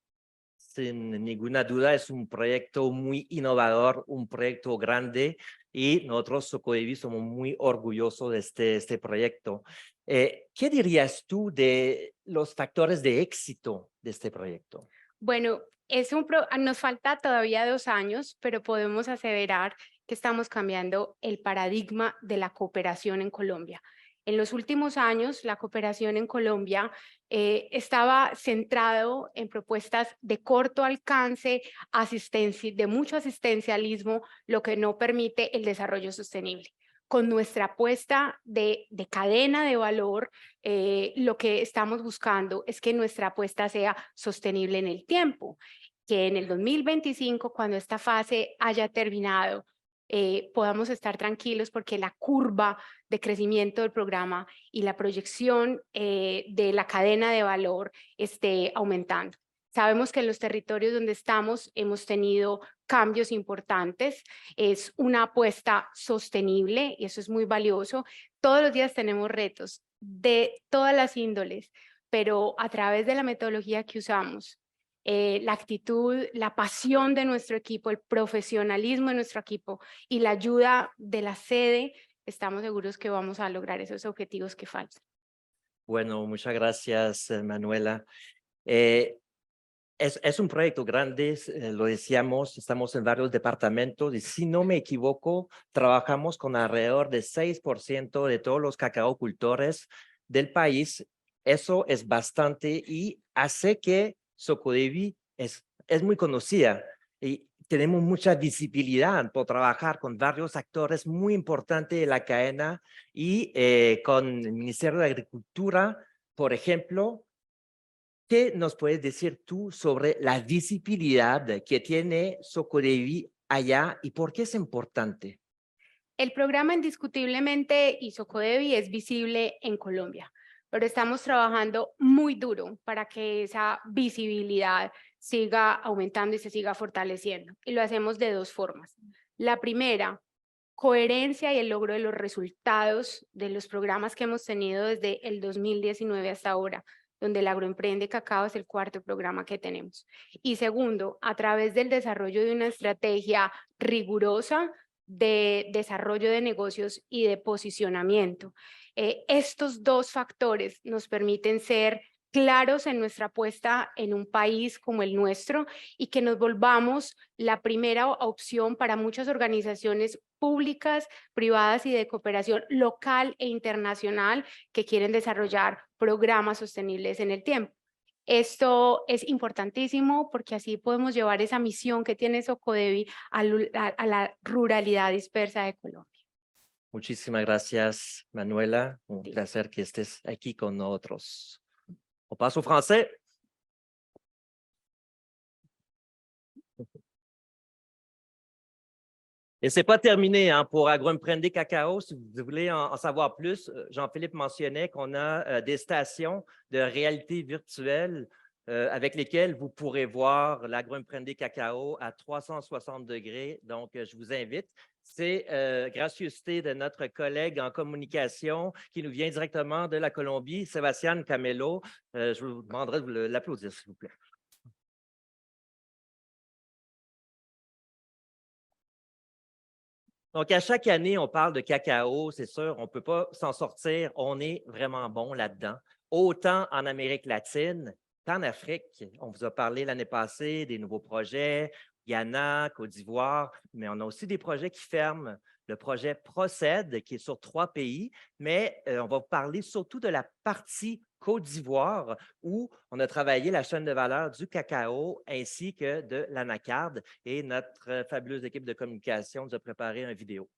Sin ninguna duda es un proyecto muy innovador, un proyecto grande y nosotros Socodevi somos muy orgullosos de este proyecto. ¿Qué dirías tú de los factores de éxito de este proyecto? Bueno, nos falta todavía 2 años, pero podemos aseverar que estamos cambiando el paradigma de la cooperación en Colombia. En los últimos años, la cooperación en Colombia estaba centrado en propuestas de corto alcance, de mucho asistencialismo, lo que no permite el desarrollo sostenible. Con nuestra apuesta de cadena de valor, lo que estamos buscando es que nuestra apuesta sea sostenible en el tiempo, que en el 2025, cuando esta fase haya terminado, podamos estar tranquilos porque la curva de crecimiento del programa y la proyección de la cadena de valor esté aumentando. Sabemos que en los territorios donde estamos hemos tenido cambios importantes, es una apuesta sostenible y eso es muy valioso. Todos los días tenemos retos de todas las índoles, pero a través de la metodología que usamos, la actitud, la pasión de nuestro equipo, el profesionalismo de nuestro equipo y la ayuda de la sede, estamos seguros que vamos a lograr esos objetivos que faltan. Bueno, muchas gracias, Manuela. Es un proyecto grande, lo decíamos, estamos en varios departamentos y si no me equivoco, trabajamos con alrededor de 6% de todos los cacaocultores del país. Eso es bastante y hace que Socodevi es muy conocida y tenemos mucha visibilidad por trabajar con varios actores muy importantes de la cadena y con el Ministerio de Agricultura, por ejemplo. ¿Qué nos puedes decir tú sobre la visibilidad que tiene Socodevi allá y por qué es importante? El programa indiscutiblemente y Socodevi es visible en Colombia, pero estamos trabajando muy duro para que esa visibilidad siga aumentando y se siga fortaleciendo. Y lo hacemos de dos formas. La primera, coherencia y el logro de los resultados de los programas que hemos tenido desde el 2019 hasta ahora, donde el Agroemprende Cacao es el cuarto programa que tenemos. Y segundo, a través del desarrollo de una estrategia rigurosa de desarrollo de negocios y de posicionamiento. Estos dos factores nos permiten ser claros en nuestra apuesta en un país como el nuestro y que nos volvamos la primera opción para muchas organizaciones públicas, privadas y de cooperación local e internacional que quieren desarrollar programas sostenibles en el tiempo. Esto es importantísimo porque así podemos llevar esa misión que tiene Socodevi a la ruralidad dispersa de Colombia. Muchísimas gracias, Manuela. Un placer que estés aquí con nosotros. On passe au français. Et ce n'est pas terminé hein, pour Agroemprende Cacao. Si vous voulez en savoir plus, Jean-Philippe mentionnait qu'on a des stations de réalité virtuelle avec lesquelles vous pourrez voir l'Agroemprende Cacao à 360 degrés. Donc, je vous invite. C'est gracieuseté de notre collègue en communication qui nous vient directement de la Colombie, Sébastien Camelo. Je vous demanderai de l'applaudir, s'il vous plaît. Donc, à chaque année, on parle de cacao, c'est sûr, on ne peut pas s'en sortir. On est vraiment bon là-dedans, autant en Amérique latine qu'en Afrique. On vous a parlé l'année passée des nouveaux projets, Ghana, Côte d'Ivoire, mais on a aussi des projets qui ferment. Le projet Procède, qui est sur 3 pays, mais on va vous parler surtout de la partie Côte d'Ivoire, où on a travaillé la chaîne de valeur du cacao ainsi que de l'anacarde. Et notre fabuleuse équipe de communication nous a préparé une vidéo.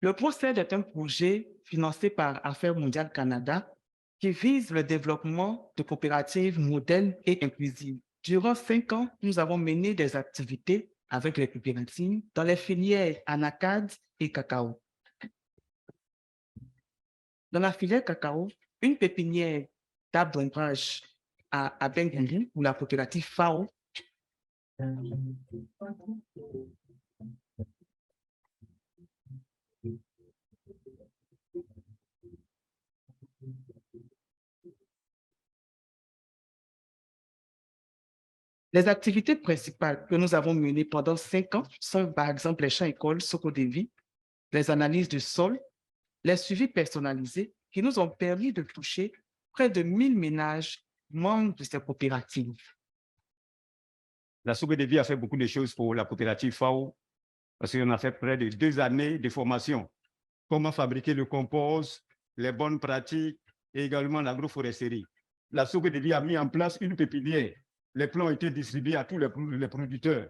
Le Procède est un projet financé par Affaires mondiales Canada qui vise le développement de coopératives modernes et inclusives. Durant 5 ans, nous avons mené des activités avec les coopératives dans les filières anacarde et cacao. Dans la filière cacao, une pépinière d'arbres d'ombrage à Benguiri ou la coopérative FAO Les activités principales que nous avons menées pendant 5 ans sont par exemple les champs-écoles Socodevi, les analyses du sol, les suivis personnalisés qui nous ont permis de toucher près de 1000 ménages membres de ces coopératives. La Socodevi a fait beaucoup de choses pour la coopérative FAO parce qu'on a fait près de 2 années de formation. Comment fabriquer le compost, les bonnes pratiques et également l'agroforesterie. La Socodevi a mis en place une pépinière. Les plants ont été distribués à tous les producteurs.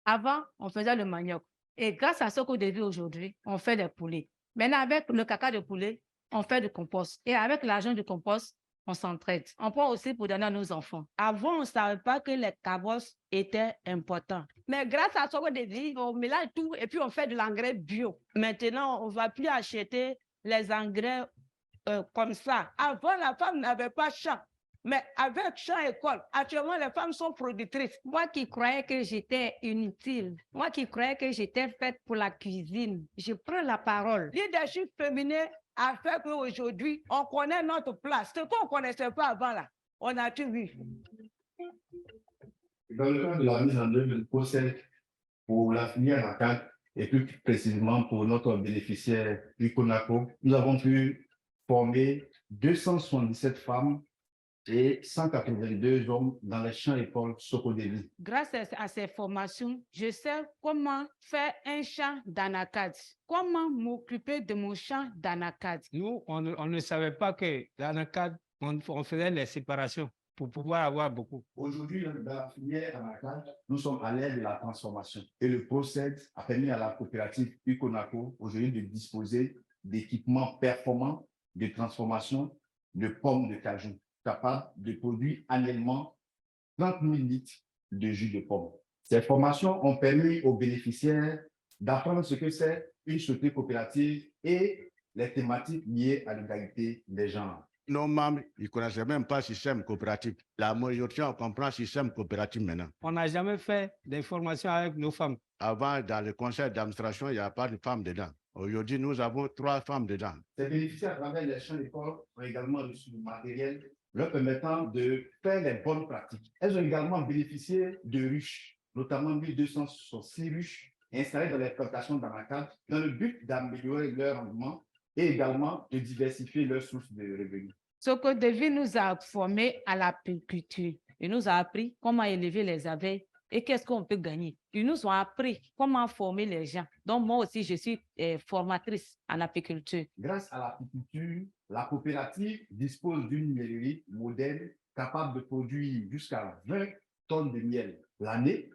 Avant, on faisait le manioc. Et grâce à Socodevi aujourd'hui, on fait des poulets. Maintenant, avec le caca de poulet, on fait du compost. Et avec l'argent du compost, on s'entraide. On prend aussi pour donner à nos enfants. Avant, on ne savait pas que les cabosses étaient importants. Mais grâce à ce des vies, on mélange tout et puis on fait de l'engrais bio. Maintenant, on ne va plus acheter les engrais comme ça. Avant, la femme n'avait pas champ. Mais avec champ école, actuellement, les femmes sont productrices. Moi qui croyais que j'étais inutile, moi qui croyais que j'étais faite pour la cuisine, je prends la parole. Leadership féminin a fait qu'aujourd'hui, on connaît notre place. Ce qu'on ne connaissait pas avant, là, on a tout vu. Dans le cadre de la mise en œuvre du procès pour la filière ANACAD et plus précisément pour notre bénéficiaire du CONACO, nous avons pu former 277 femmes et 182 hommes dans les champs écoles Sokodevi. Grâce à ces formations, je sais comment faire un champ d'anacad, comment m'occuper de mon champ d'anacad. Nous, on ne savait pas que l'anacad, on faisait les séparations pour pouvoir avoir beaucoup. Aujourd'hui, dans la filière ANACAD, nous sommes à l'ère de la transformation. Et le procès a permis à la coopérative UCONACO aujourd'hui de disposer d'équipements performants de transformation de pommes de cajou, capable de produire annuellement 30 000 litres de jus de pomme. Ces formations ont permis aux bénéficiaires d'apprendre ce que c'est une société coopérative et les thématiques liées à l'égalité des genres. Nos membres, ils ne connaissaient même pas le système coopératif. La majorité, on comprend le système coopératif maintenant. On n'a jamais fait des formations avec nos femmes. Avant, dans le conseil d'administration, il n'y a pas de femmes dedans. Aujourd'hui, nous avons 3 femmes dedans. Ces bénéficiaires à travers les champs d'école ont également reçu du matériel leur permettant de faire les bonnes pratiques. Elles ont également bénéficié de ruches, notamment 1266 ruches installées dans les plantations d'anacad dans le but d'améliorer leur rendement et également de diversifier leurs sources de revenus. Sokodevi nous a formés à l'apiculture. Il nous a appris comment élever les abeilles et qu'est-ce qu'on peut gagner. Ils nous ont appris comment former les gens. Donc moi aussi, je suis formatrice en apiculture. Grâce à l'apiculture, la coopérative dispose d'une miellerie moderne capable de produire jusqu'à 20 tonnes de miel l'année.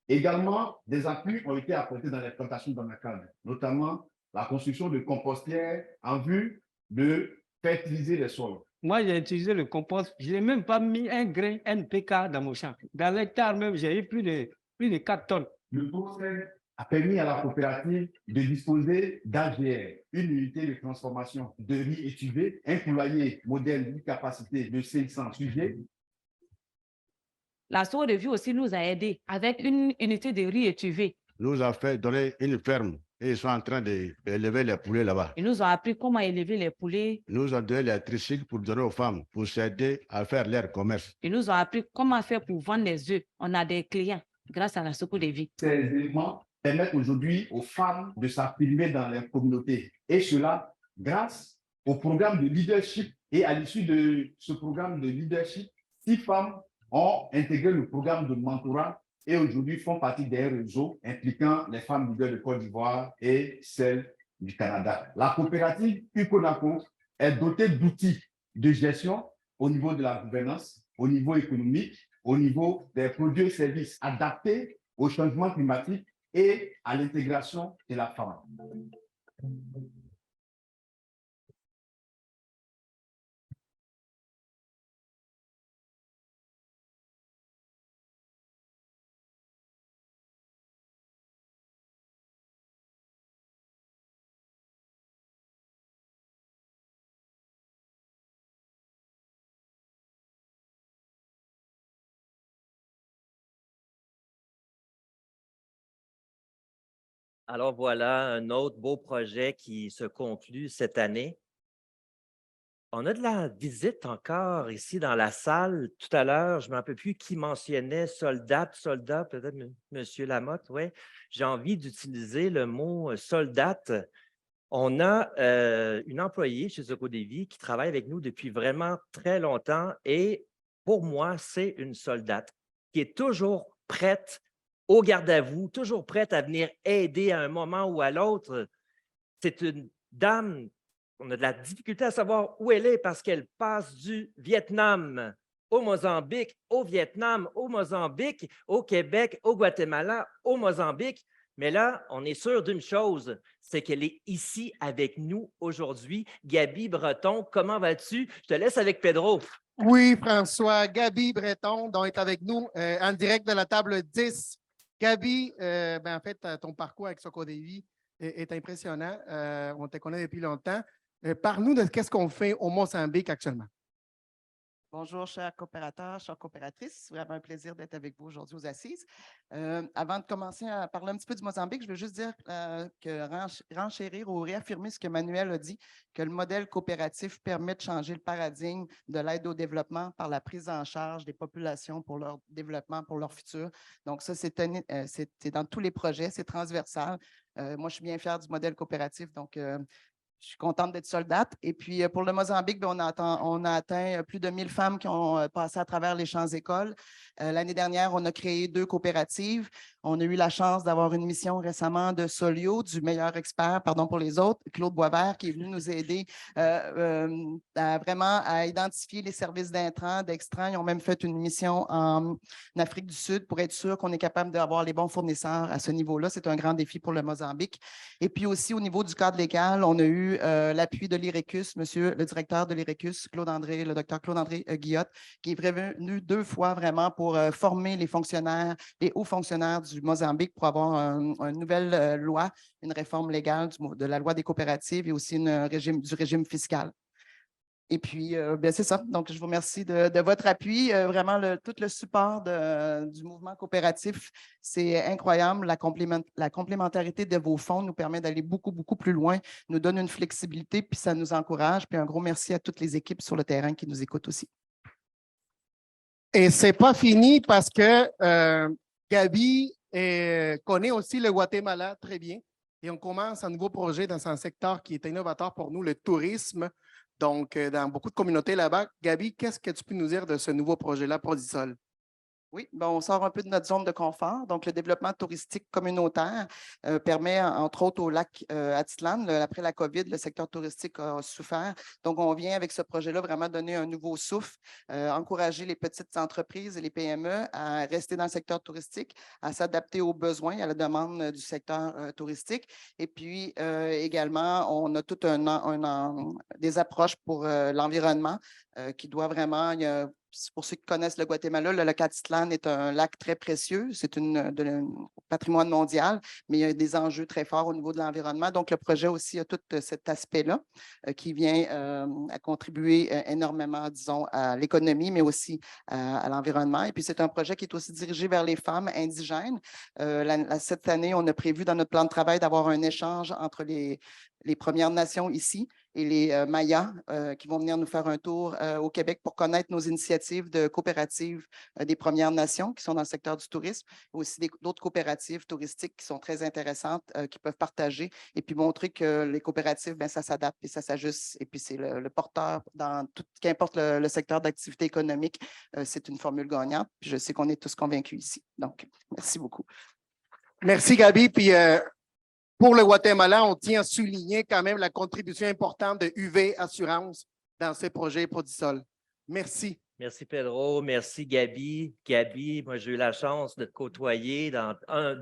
Également, des appuis ont été apportés dans les plantations d'anacad, notamment la construction de compostières en vue de fertiliser les sols. Moi, j'ai utilisé le compost. Je n'ai même pas mis un grain NPK dans mon champ. Dans l'hectare même, j'ai eu plus de 4 tonnes. Le procès a permis à la coopérative de disposer d'AGR, une unité de transformation de riz étuvé, un poulailler modèle d'une capacité de 500 sujets. La Sokodevi aussi nous a aidés avec une unité de riz étuvé. Nous avons fait donner une ferme et ils sont en train d'élever les poulets là-bas. Ils nous ont appris comment élever les poulets. Nous avons donné les tricycles pour donner aux femmes, pour s'aider à faire leur commerce. Ils nous ont appris comment faire pour vendre les œufs. On a des clients grâce à la Sokodevi. Ces éléments permettent aujourd'hui aux femmes de s'affirmer dans les communautés. Et cela grâce au programme de leadership. Et à l'issue de ce programme de leadership, 6 femmes ont intégré le programme de mentorat et aujourd'hui font partie des réseaux impliquant les femmes leaders de Côte d'Ivoire et celles du Canada. La coopérative UCONACO est dotée d'outils de gestion au niveau de la gouvernance, au niveau économique, au niveau des produits et services adaptés au changement climatique et à l'intégration de la femme. Alors voilà un autre beau projet qui se conclut cette année. On a de la visite encore ici dans la salle. Tout à l'heure, je ne me rappelle plus qui mentionnait soldat, peut-être M. Lamotte, oui. J'ai envie d'utiliser le mot soldate. On a une employée chez Sokodevi qui travaille avec nous depuis vraiment très longtemps et pour moi, c'est une soldate qui est toujours prête au garde à vous, toujours prête à venir aider à un moment ou à l'autre. C'est une dame, on a de la difficulté à savoir où elle est parce qu'elle passe du Vietnam au Mozambique, au Vietnam, au Mozambique, au Québec, au Guatemala, au Mozambique. Mais là, on est sûr d'une chose, c'est qu'elle est ici avec nous aujourd'hui. Gabi Breton, comment vas-tu? Je te laisse avec Pedro. Oui, François, Gabi Breton, donc est avec nous en direct de la table 10. Gabi, en fait, ton parcours avec Socodévi est impressionnant. On te connaît depuis longtemps. Parle-nous de qu'est-ce qu'on fait au Mozambique actuellement. Bonjour, chers coopérateurs, chères coopératrices. C'est vraiment un plaisir d'être avec vous aujourd'hui aux Assises. Avant de commencer à parler un petit peu du Mozambique, je veux juste dire renchérir ou réaffirmer ce que Manuel a dit, que le modèle coopératif permet de changer le paradigme de l'aide au développement par la prise en charge des populations pour leur développement, pour leur futur. Donc, ça, c'est dans tous les projets, c'est transversal. Moi, je suis bien fière du modèle coopératif, donc je suis contente d'être soldate. Et puis, pour le Mozambique, on a atteint plus de 1000 femmes qui ont passé à travers les champs-écoles. L'année dernière, on a créé 2 coopératives. On a eu la chance d'avoir une mission récemment de Solio, du meilleur expert, pardon pour les autres, Claude Boisvert, qui est venu nous aider vraiment à identifier les services d'intrants, d'extrants. Ils ont même fait une mission en Afrique du Sud pour être sûr qu'on est capable d'avoir les bons fournisseurs à ce niveau-là. C'est un grand défi pour le Mozambique. Et puis aussi, au niveau du cadre légal, on a eu l'appui de l'IRECUS, monsieur le directeur de l'IRECUS, le docteur Claude-André Guillotte, qui est venu 2 fois vraiment pour former les fonctionnaires, les hauts fonctionnaires du Mozambique pour avoir une nouvelle loi, une réforme légale de la loi des coopératives et aussi du régime fiscal. Et puis, c'est ça. Donc, je vous remercie de votre appui. Vraiment, tout le support du mouvement coopératif, c'est incroyable. La complémentarité de vos fonds nous permet d'aller beaucoup, beaucoup plus loin, nous donne une flexibilité, puis ça nous encourage. Puis un gros merci à toutes les équipes sur le terrain qui nous écoutent aussi. Et ce n'est pas fini parce que Gabi connaît aussi le Guatemala très bien. Et on commence un nouveau projet dans un secteur qui est innovateur pour nous, le tourisme. Donc, dans beaucoup de communautés là-bas. Gabi, qu'est-ce que tu peux nous dire de ce nouveau projet-là, Prodisol? Oui, on sort un peu de notre zone de confort. Donc, le développement touristique communautaire permet, entre autres, au lac Atitlan, après la COVID, le secteur touristique a souffert. Donc, on vient avec ce projet-là vraiment donner un nouveau souffle, encourager les petites entreprises et les PME à rester dans le secteur touristique, à s'adapter aux besoins, à la demande du secteur touristique. Et puis, également, on a tout des approches pour l'environnement qui doit vraiment… Pour ceux qui connaissent le Guatemala, le lac Atitlan est un lac très précieux. C'est un patrimoine mondial, mais il y a des enjeux très forts au niveau de l'environnement. Donc, le projet aussi a tout cet aspect-là qui vient à contribuer énormément, disons, à l'économie, mais aussi à l'environnement. Et puis, c'est un projet qui est aussi dirigé vers les femmes indigènes. Cette année, on a prévu dans notre plan de travail d'avoir un échange entre les Premières Nations ici et les Mayas qui vont venir nous faire un tour au Québec pour connaître nos initiatives de coopératives des Premières Nations qui sont dans le secteur du tourisme, aussi d'autres coopératives touristiques qui sont très intéressantes, qui peuvent partager et puis montrer que les coopératives, ça s'adapte et ça s'ajuste. Et puis, c'est le porteur dans tout, qu'importe le secteur d'activité économique, c'est une formule gagnante. Puis je sais qu'on est tous convaincus ici. Donc, merci beaucoup. Merci, Gabi. Puis, pour le Guatemala, on tient à souligner quand même la contribution importante de UV Assurance dans ces projets Prodisol. Merci. Merci, Pedro. Merci, Gabi. Gabi, moi, j'ai eu la chance de te côtoyer dans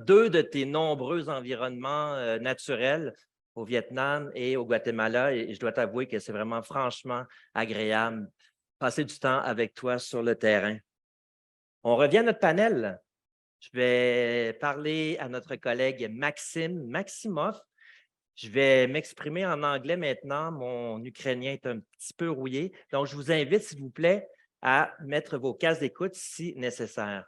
2 de tes nombreux environnements naturels au Vietnam et au Guatemala. Et je dois t'avouer que c'est vraiment franchement agréable de passer du temps avec toi sur le terrain. On revient à notre panel. Je vais parler à notre collègue Maxime Maximov. Je vais m'exprimer en anglais maintenant. Mon ukrainien est un petit peu rouillé. Donc, je vous invite, s'il vous plaît, à mettre vos casques d'écoute si nécessaire.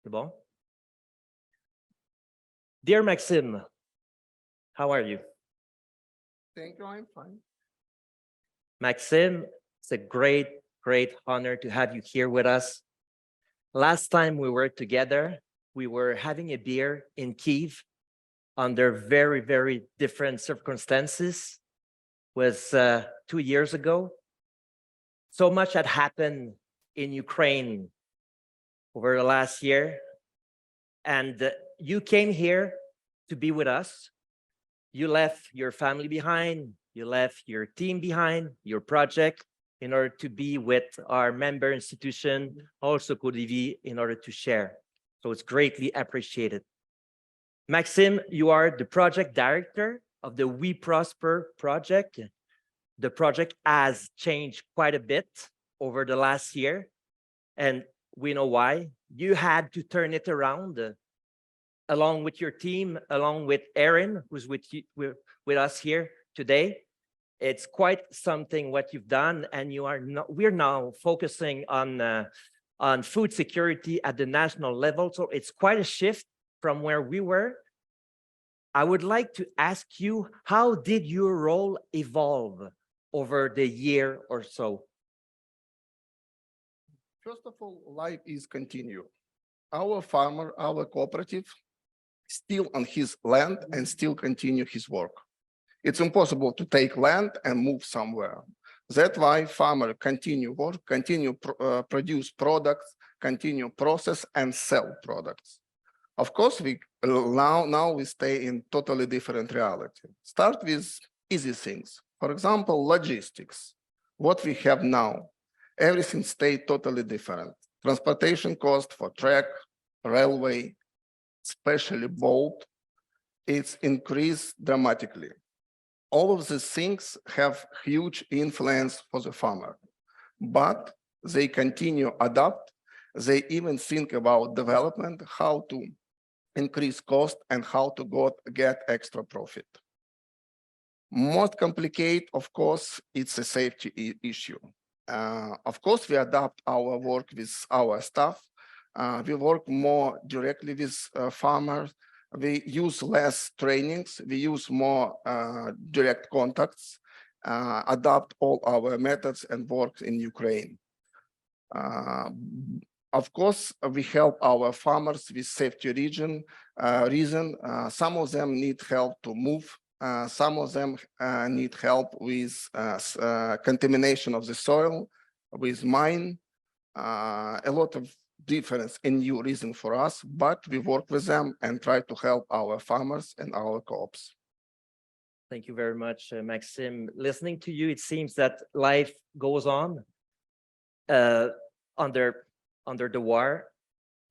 C'est bon? Dear Maxime, how are you? Thank you, I'm fine. Maxime, it's a great honor to have you here with us. Last time we were together, we were having a beer in Kyiv under very, very different circumstances. It was 2 years ago. So much had happened in Ukraine over the last year. And you came here to be with us. You left your family behind. You left your team behind, your project. in order to be with our member institution, also Soko-DV, in order to share. So it's greatly appreciated. Maxime, you are the project director of the We Prosper project. The project has changed quite a bit over the last year, and we know why. You had to turn it around along with your team, along with Erin, who's with us here today. It's quite something what you've done, and we're now focusing on food security at the national level. So it's quite a shift from where we were. I would like to ask you, how did your role evolve over the year or so? First of all, life is continue. Our farmer, our cooperative, still on his land and still continue his work. It's impossible to take land and move somewhere. That's why farmer continue work, continue produce products, continue process and sell products. Of course, we now we stay in totally different reality. Start with easy things. For example, logistics. What we have now, everything stay totally different. Transportation cost for track, railway, especially boat, it's increased dramatically. All of these things have huge influence for the farmer, but they continue adapt. They even think about development, how to increase cost and how to get extra profit. Most complicated, of course, it's a safety issue. Of course, we adapt our work with our staff. We work more directly with farmers. We use less trainings. We use more direct contacts, adapt all our methods and work in Ukraine. Of course, we help our farmers with safety reason. Some of them need help to move. Some of them need help with contamination of the soil, with mine. A lot of difference in new reason for us, but we work with them and try to help our farmers and our co-ops. Thank you very much, Maxime. Listening to you, it seems that life goes on under the war.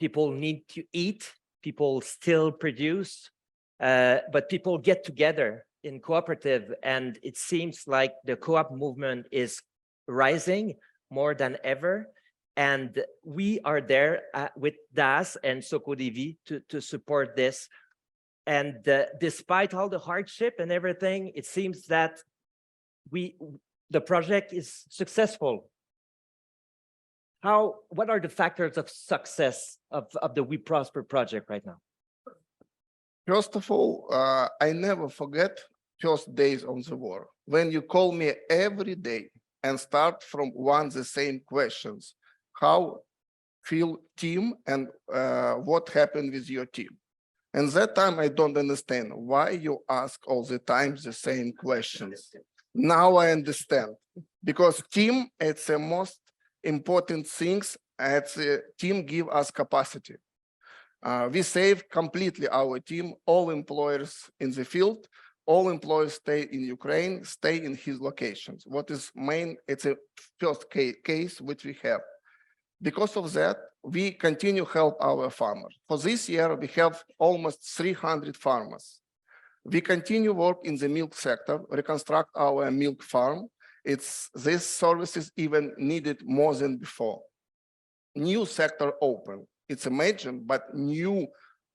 People need to eat, people still produce, but people get together in cooperative, and it seems like the co-op movement is rising more than ever. And we are there with DAS and Soko-DV to support this. And despite all the hardship and everything, it seems that the project is successful. What are the factors of success of the We Prosper project right now? First of all, I never forget first days of the war. When you call me every day and start from the same questions, how feel team and what happened with your team. And that time I don't understand why you ask all the time the same questions. Now I understand, because team, it's the most important things. Team give us capacity. We save completely our team, all employers in the field, all employees stay in Ukraine, stay in his locations. What is main, it's a first case which we have. Because of that, we continue help our farmers. For this year, we have almost 300 farmers. We continue work in the milk sector, reconstruct our milk farm. These services even needed more than before. New sector open. It's imagined, but new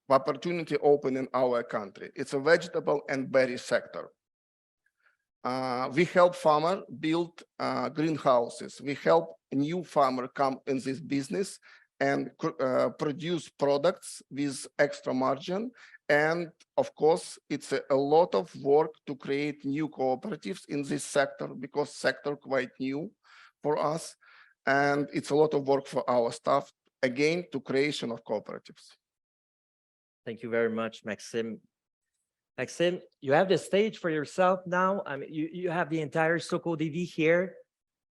opportunity open in our country. It's a vegetable and berry sector. We help farmer build greenhouses. We help a new farmer come in this business and produce products with extra margin. And of course, it's a lot of work to create new cooperatives in this sector, because sector quite new for us. And it's a lot of work for our staff, again, to creation of cooperatives. Thank you very much, Maxime. Maxime, you have the stage for yourself now. I mean, you have the entire Soko-DV here.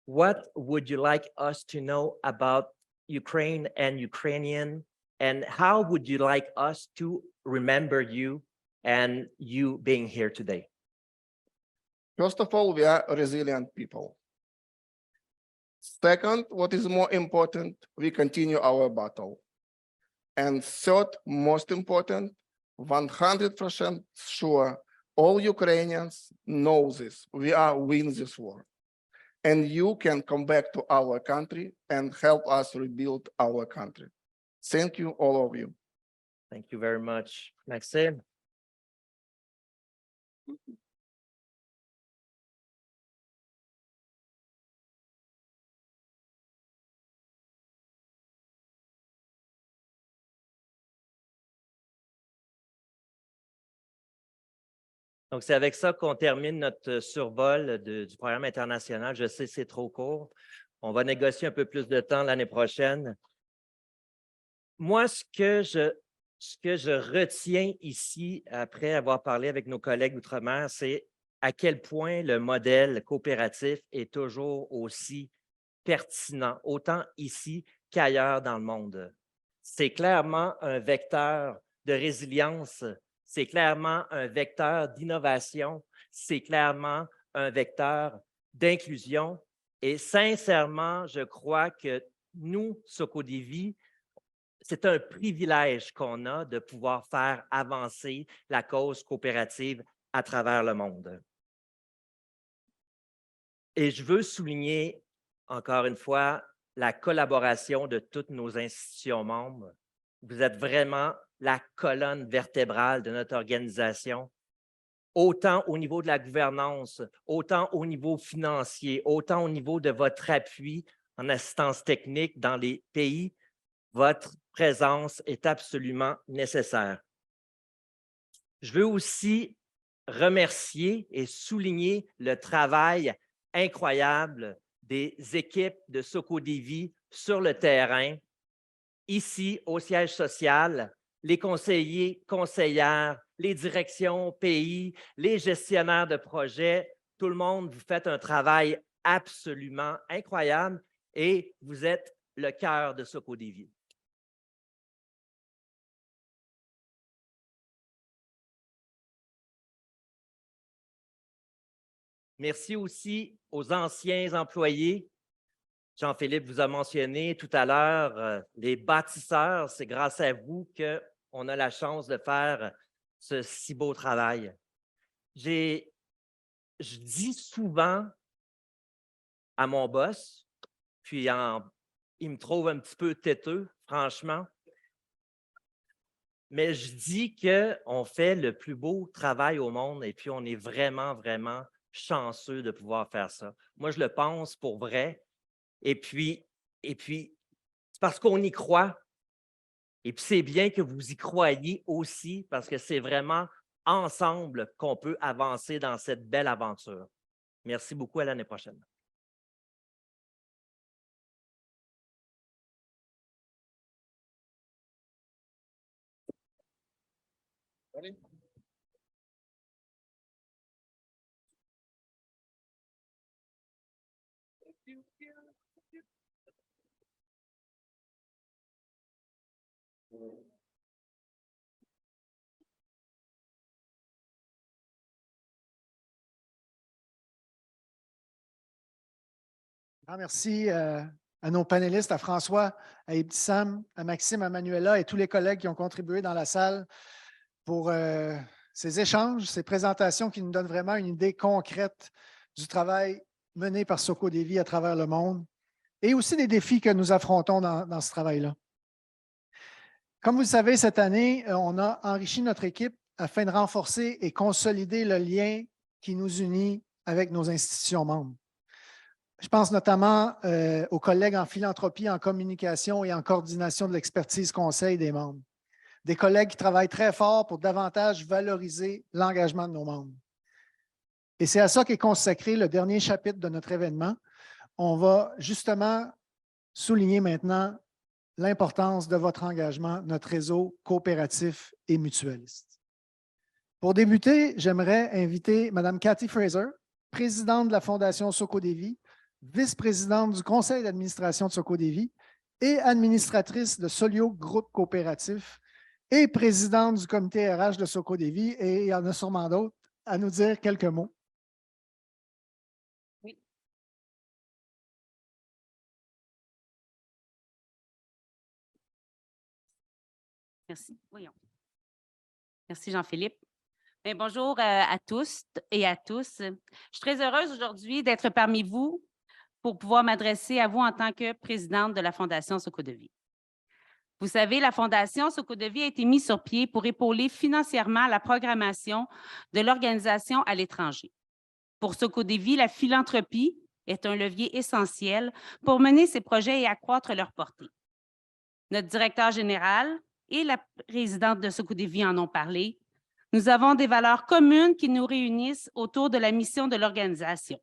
What would you like us to know about Ukraine and Ukrainian, and how would you like us to remember you and you being here today? First of all, we are resilient people. Second, what is more important, we continue our battle. And third, most important, 100% sure all Ukrainians know this. We are winning this war. And you can come back to our country and help us rebuild our country. Thank you, all of you. Thank you very much. Maxime? Donc, c'est avec ça qu'on termine notre survol du programme international. Je sais, c'est trop court. On va négocier un peu plus de temps l'année prochaine. Moi, ce que je retiens ici, après avoir parlé avec nos collègues d'outre-mer, c'est à quel point le modèle coopératif est toujours aussi pertinent, autant ici qu'ailleurs dans le monde. C'est clairement un vecteur de résilience, c'est clairement un vecteur d'innovation, c'est clairement un vecteur d'inclusion. Et sincèrement, je crois que nous, Socodévi, c'est un privilège qu'on a de pouvoir faire avancer la cause coopérative à travers le monde. Et je veux souligner, encore une fois, la collaboration de toutes nos institutions membres. Vous êtes vraiment la colonne vertébrale de notre organisation, autant au niveau de la gouvernance, autant au niveau financier, autant au niveau de votre appui en assistance technique dans les pays. Votre présence est absolument nécessaire. Je veux aussi remercier et souligner le travail incroyable des équipes de Socodévi sur le terrain, ici au siège social, les conseillers, conseillères, les directions pays, les gestionnaires de projets, tout le monde, vous faites un travail absolument incroyable et vous êtes le cœur de Socodévi. Merci aussi aux anciens employés. Jean-Philippe vous a mentionné tout à l'heure les bâtisseurs. C'est grâce à vous qu'on a la chance de faire ce si beau travail. Je dis souvent à mon boss, puis il me trouve un petit peu têteux, franchement, mais je dis qu'on fait le plus beau travail au monde et puis on est vraiment, vraiment chanceux de pouvoir faire ça. Moi, je le pense pour vrai. Et puis c'est parce qu'on y croit. Et puis, c'est bien que vous y croyez aussi parce que c'est vraiment ensemble qu'on peut avancer dans cette belle aventure. Merci beaucoup. À l'année prochaine. Grand merci à nos panélistes, à François, à Ibtissam, à Maxime, à Manuela et tous les collègues qui ont contribué dans la salle pour ces échanges, ces présentations qui nous donnent vraiment une idée concrète du travail mené par Socodévi à travers le monde et aussi des défis que nous affrontons dans ce travail-là. Comme vous le savez, cette année, on a enrichi notre équipe afin de renforcer et consolider le lien qui nous unit avec nos institutions membres. Je pense notamment aux collègues en philanthropie, en communication et en coordination de l'expertise conseil des membres. Des collègues qui travaillent très fort pour davantage valoriser l'engagement de nos membres. Et c'est à ça qu'est consacré le dernier chapitre de notre événement. On va justement souligner maintenant l'importance de votre engagement, notre réseau coopératif et mutualiste. Pour débuter, j'aimerais inviter Mme Cathy Fraser, présidente de la Fondation Socodévi, vice-présidente du conseil d'administration de Socodévi et administratrice de Solio Groupe Coopératif et présidente du comité RH de Socodévi, et il y en a sûrement d'autres, à nous dire quelques mots. Merci. Voyons. Merci Jean-Philippe. Bonjour à tous et à tous. Je suis très heureuse aujourd'hui d'être parmi vous pour pouvoir m'adresser à vous en tant que présidente de la Fondation Soko-DeVie. Vous savez, la Fondation Soko-DeVie a été mise sur pied pour épauler financièrement la programmation de l'organisation à l'étranger. Pour Soko-DeVie, la philanthropie est un levier essentiel pour mener ces projets et accroître leur portée. Notre directeur général et la présidente de Soko-DeVie en ont parlé. Nous avons des valeurs communes qui nous réunissent autour de la mission de l'organisation.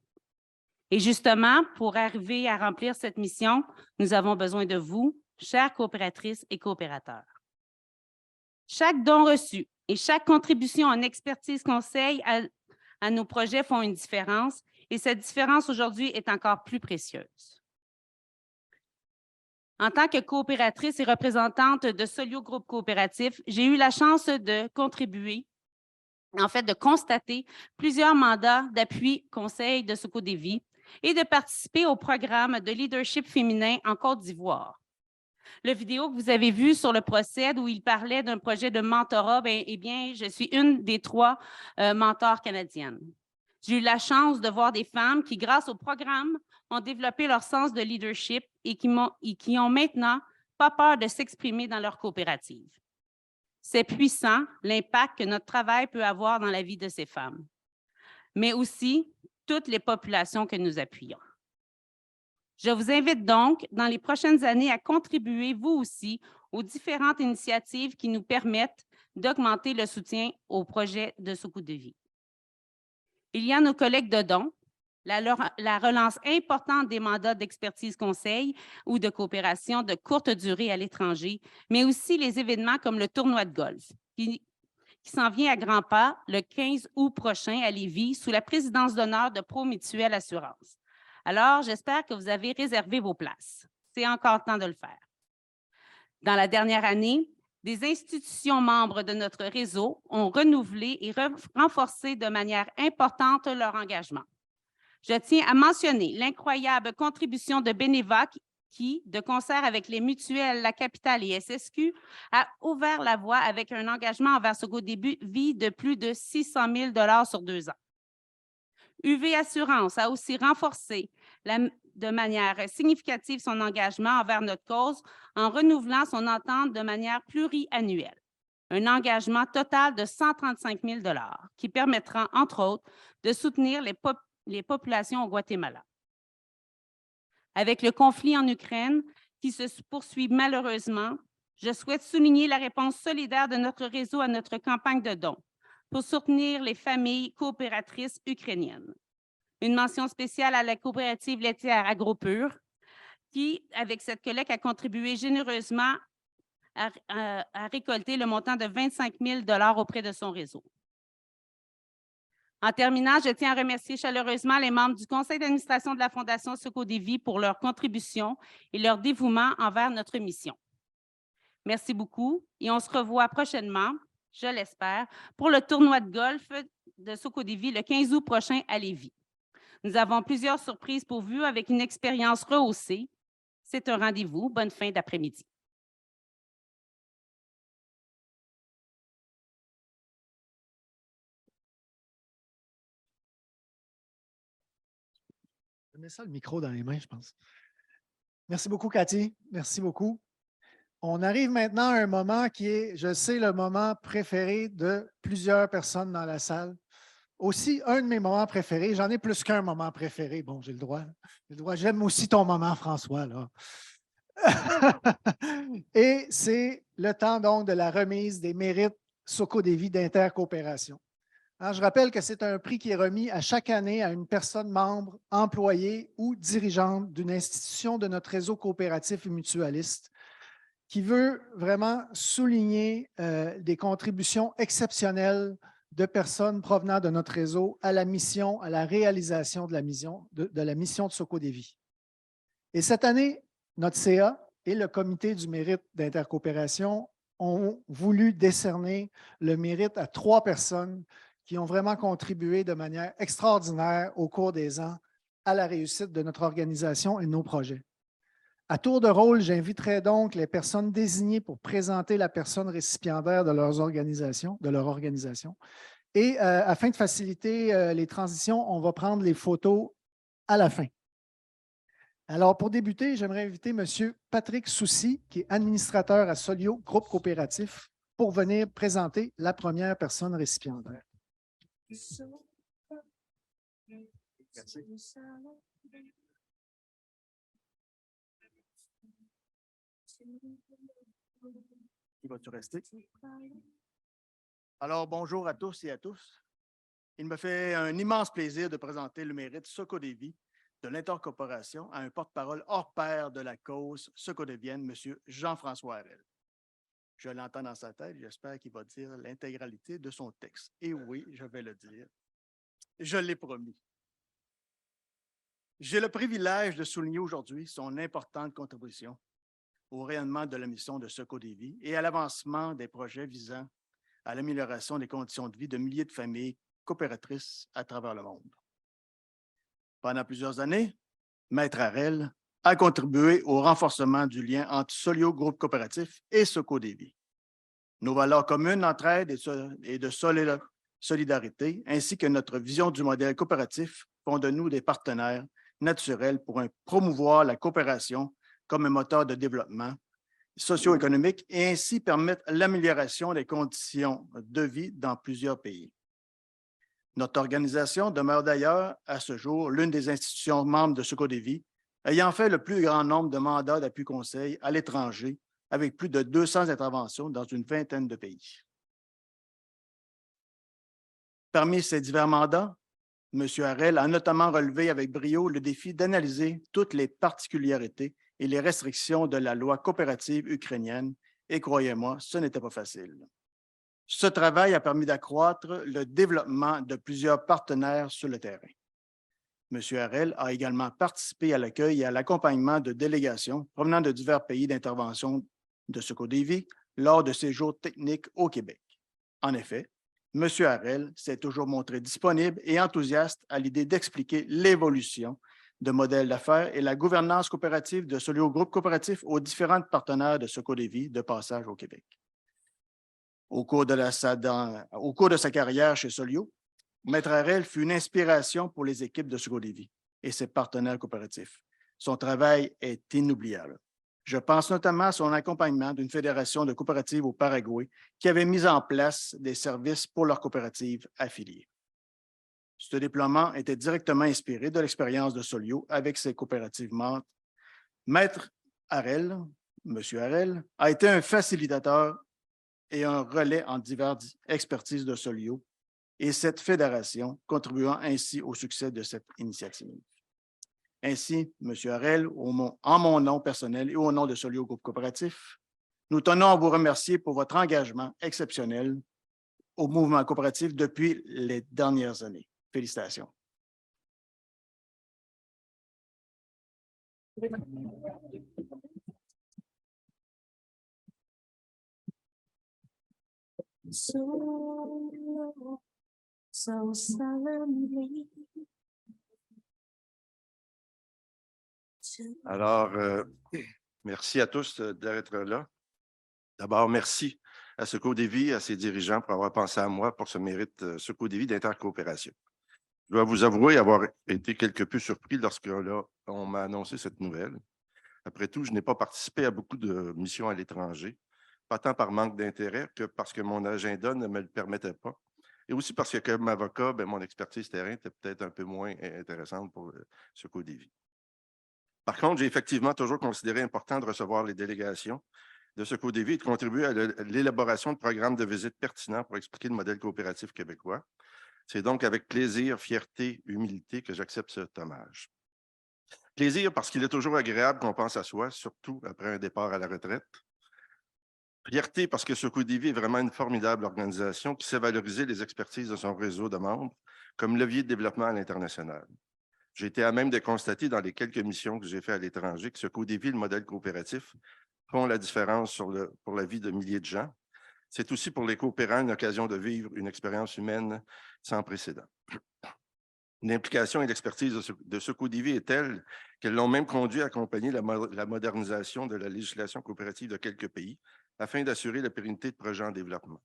Et justement, pour arriver à remplir cette mission, nous avons besoin de vous, chères coopératrices et coopérateurs. Chaque don reçu et chaque contribution en expertise conseil à nos projets font une différence et cette différence aujourd'hui est encore plus précieuse. En tant que coopératrice et représentante de Solio Groupe Coopératif, j'ai eu la chance de contribuer, en fait, de constater plusieurs mandats d'appui conseil de Soko-DeVie et de participer au programme de leadership féminin en Côte d'Ivoire. La vidéo que vous avez vue sur le PROCED où il parlait d'un projet de mentorat, je suis une des 3 mentors canadiennes. J'ai eu la chance de voir des femmes qui, grâce au programme, ont développé leur sens de leadership et qui ont maintenant pas peur de s'exprimer dans leur coopérative. C'est puissant, l'impact que notre travail peut avoir dans la vie de ces femmes, mais aussi toutes les populations que nous appuyons. Je vous invite donc, dans les prochaines années, à contribuer, vous aussi, aux différentes initiatives qui nous permettent d'augmenter le soutien au projet de Soko-DeVie. Il y a nos collègues de dons, la relance importante des mandats d'expertise conseil ou de coopération de courte durée à l'étranger, mais aussi les événements comme le tournoi de golf, qui s'en vient à grands pas le 15 août prochain à Lévis sous la présidence d'honneur de Promutuelle Assurance. Alors, j'espère que vous avez réservé vos places. C'est encore temps de le faire. Dans la dernière année, des institutions membres de notre réseau ont renouvelé et renforcé de manière importante leur engagement. Je tiens à mentionner l'incroyable contribution de Beneva qui, de concert avec les mutuelles La Capitale et SSQ, a ouvert la voie avec un engagement envers Soko-DeVie de plus de 600 000 $ sur 2 ans. UV Assurance a aussi renforcé de manière significative son engagement envers notre cause en renouvelant son entente de manière pluriannuelle. Un engagement total de 135 000 $ qui permettra, entre autres, de soutenir les populations au Guatemala. Avec le conflit en Ukraine qui se poursuit malheureusement, je souhaite souligner la réponse solidaire de notre réseau à notre campagne de dons pour soutenir les familles coopératrices ukrainiennes. Une mention spéciale à la coopérative laitière AgroPure qui, avec cette collecte, a contribué généreusement à récolter le montant de 25 000 $ auprès de son réseau. En terminant, je tiens à remercier chaleureusement les membres du conseil d'administration de la Fondation Soko-DeVie pour leur contribution et leur dévouement envers notre mission. Merci beaucoup et on se revoit prochainement, je l'espère, pour le tournoi de golf de Soko-DeVie le 15 août prochain à Lévis. Nous avons plusieurs surprises pour vous avec une expérience rehaussée. C'est un rendez-vous. Bonne fin d'après-midi. Je mets ça le micro dans les mains, je pense. Merci beaucoup, Cathy. Merci beaucoup. On arrive maintenant à un moment qui est, je sais, le moment préféré de plusieurs personnes dans la salle. Aussi, un de mes moments préférés, j'en ai plus qu'un moment préféré. Bon, j'ai le droit. J'aime aussi ton moment, François, là. Et c'est le temps donc de la remise des mérites Soko-DeVie d'intercoopération. Alors, je rappelle que c'est un prix qui est remis à chaque année à une personne membre, employée ou dirigeante d'une institution de notre réseau coopératif et mutualiste qui veut vraiment souligner des contributions exceptionnelles de personnes provenant de notre réseau à la mission, à la réalisation de la mission de Soko-DeVie. Et cette année, notre CA et le Comité du mérite d'intercoopération ont voulu décerner le mérite à 3 personnes qui ont vraiment contribué de manière extraordinaire au cours des ans à la réussite de notre organisation et de nos projets. À tour de rôle, j'inviterai donc les personnes désignées pour présenter la personne récipiendaire de leur organisation. Et afin de faciliter les transitions, on va prendre les photos à la fin. Alors, pour débuter, j'aimerais inviter M. Patrick Soucy, qui est administrateur à Solio Groupe Coopératif, pour venir présenter la première personne récipiendaire. Merci. Qui va-tu rester? Alors, bonjour à tous et à tous. Il me fait un immense plaisir de présenter le mérite Socodévi de l'intercorporation à un porte-parole hors pair de la cause socodévienne, M. Jean-François Harel. Je l'entends dans sa tête, j'espère qu'il va dire l'intégralité de son texte. Et oui, je vais le dire. Je l'ai promis. J'ai le privilège de souligner aujourd'hui son importante contribution au rayonnement de la mission de Socodévi et à l'avancement des projets visant à l'amélioration des conditions de vie de milliers de familles coopératrices à travers le monde. Pendant plusieurs années, Maître Harel a contribué au renforcement du lien entre Solio Groupe Coopératif et Socodévi. Nos valeurs communes d'entraide et de solidarité, ainsi que notre vision du modèle coopératif, font de nous des partenaires naturels pour promouvoir la coopération comme un moteur de développement socio-économique et ainsi permettre l'amélioration des conditions de vie dans plusieurs pays. Notre organisation demeure d'ailleurs, à ce jour, l'une des institutions membres de Socodévi ayant fait le plus grand nombre de mandats d'appui conseil à l'étranger, avec plus de 200 interventions dans une vingtaine de pays. Parmi ces divers mandats, M. Harel a notamment relevé avec brio le défi d'analyser toutes les particularités et les restrictions de la loi coopérative ukrainienne, et croyez-moi, ce n'était pas facile. Ce travail a permis d'accroître le développement de plusieurs partenaires sur le terrain. M. Harel a également participé à l'accueil et à l'accompagnement de délégations provenant de divers pays d'intervention de Socodévi lors de séjours techniques au Québec. En effet, M. Harel s'est toujours montré disponible et enthousiaste à l'idée d'expliquer l'évolution de modèles d'affaires et la gouvernance coopérative de Solio Groupe Coopératif aux différents partenaires de Socodévi de passage au Québec. Au cours de sa carrière chez Solio, Maître Harel fut une inspiration pour les équipes de Socodévi et ses partenaires coopératifs. Son travail est inoubliable. Je pense notamment à son accompagnement d'une fédération de coopératives au Paraguay qui avait mis en place des services pour leurs coopératives affiliées. Ce déploiement était directement inspiré de l'expérience de Solio avec ses coopératives membres. Maître Harel, M. Harel, a été un facilitateur et un relais en diverses expertises de Solio et cette fédération, contribuant ainsi au succès de cette initiative. Ainsi, M. Harel, en mon nom personnel et au nom de Solio Groupe Coopératif, nous tenons à vous remercier pour votre engagement exceptionnel au mouvement coopératif depuis les dernières années. Félicitations. Alors, merci à tous d'être là. D'abord, merci à Socodévi, à ses dirigeants pour avoir pensé à moi pour ce mérite Socodévi d'intercoopération. Je dois vous avouer avoir été quelque peu surpris lorsque on m'a annoncé cette nouvelle. Après tout, je n'ai pas participé à beaucoup de missions à l'étranger, pas tant par manque d'intérêt que parce que mon agenda ne me le permettait pas. Et aussi parce que comme avocat, mon expertise terrain était peut-être un peu moins intéressante pour Socodévi. Par contre, j'ai effectivement toujours considéré important de recevoir les délégations de Socodévi et de contribuer à l'élaboration de programmes de visite pertinents pour expliquer le modèle coopératif québécois. C'est donc avec plaisir, fierté, humilité que j'accepte cet hommage. Plaisir parce qu'il est toujours agréable qu'on pense à soi, surtout après un départ à la retraite. Fierté parce que Socodévi est vraiment une formidable organisation qui sait valoriser les expertises de son réseau de membres comme levier de développement à l'international. J'ai été à même de constater dans les quelques missions que j'ai faites à l'étranger que Socodévi et le modèle coopératif font la différence pour la vie de milliers de gens. C'est aussi pour les coopérants une occasion de vivre une expérience humaine sans précédent. L'implication et l'expertise de Socodévi est telle qu'elles l'ont même conduit à accompagner la modernisation de la législation coopérative de quelques pays afin d'assurer la pérennité de projets en développement.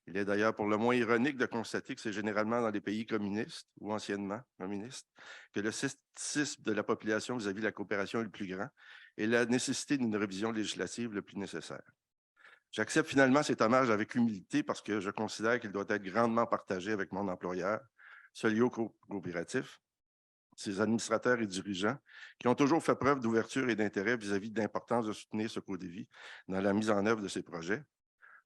Il est d'ailleurs pour le moins ironique de constater que c'est généralement dans les pays communistes ou anciennement communistes que le scepticisme de la population vis-à-vis de la coopération est le plus grand et la nécessité d'une révision législative le plus nécessaire. J'accepte finalement cet hommage avec humilité parce que je considère qu'il doit être grandement partagé avec mon employeur, Solio Coopératif, ses administrateurs et dirigeants, qui ont toujours fait preuve d'ouverture et d'intérêt vis-à-vis de l'importance de soutenir Socodévi dans la mise en œuvre de ses projets.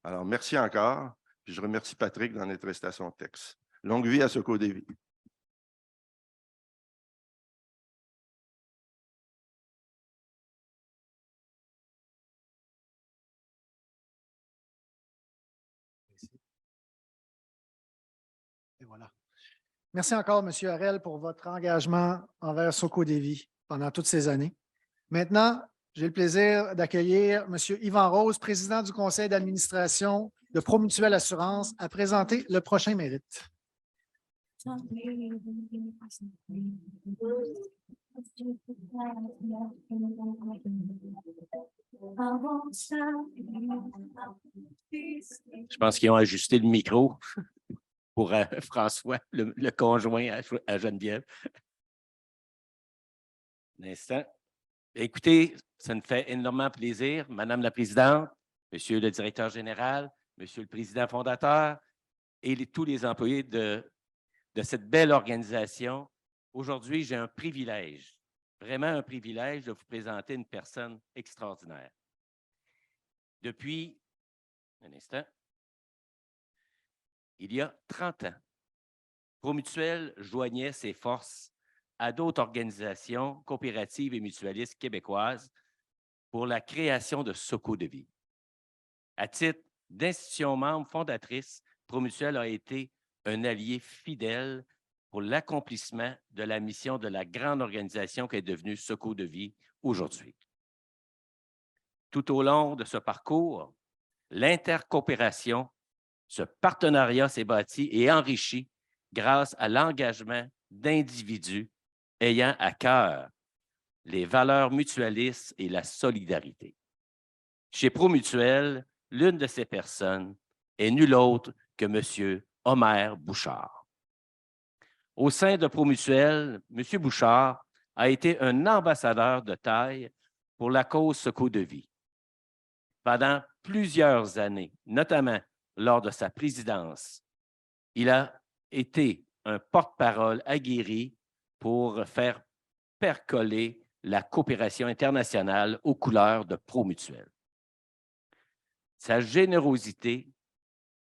Alors, merci encore, puis je remercie Patrick d'en être resté à son texte. Longue vie à Socodévi. Et voilà. Merci encore, M. Harel, pour votre engagement envers Socodévi pendant toutes ces années. Maintenant, j'ai le plaisir d'accueillir M. Yvan Rose, président du conseil d'administration de Promutuelle Assurance, à présenter le prochain mérite. Je pense qu'ils ont ajusté le micro pour François, le conjoint à Geneviève. Un instant. Écoutez, ça me fait énormément plaisir, Madame la Présidente, Monsieur le Directeur général, Monsieur le Président fondateur et tous les employés de cette belle organisation. Aujourd'hui, j'ai un privilège, vraiment un privilège de vous présenter une personne extraordinaire. Depuis, un instant, il y a 30 ans, Promutuelle joignait ses forces à d'autres organisations coopératives et mutualistes québécoises pour la création de Socodévi. À titre d'institution membre fondatrice, Promutuelle a été un allié fidèle pour l'accomplissement de la mission de la grande organisation qui est devenue Socodévi aujourd'hui. Tout au long de ce parcours, l'intercoopération, ce partenariat s'est bâti et enrichi grâce à l'engagement d'individus ayant à cœur les valeurs mutualistes et la solidarité. Chez Promutuelle, l'une de ces personnes est nulle autre que M. Omer Bouchard. Au sein de Promutuelle, M. Bouchard a été un ambassadeur de taille pour la cause Socodévi. Pendant plusieurs années, notamment lors de sa présidence, il a été un porte-parole aguerri pour faire percoler la coopération internationale aux couleurs de Promutuelle. Sa générosité,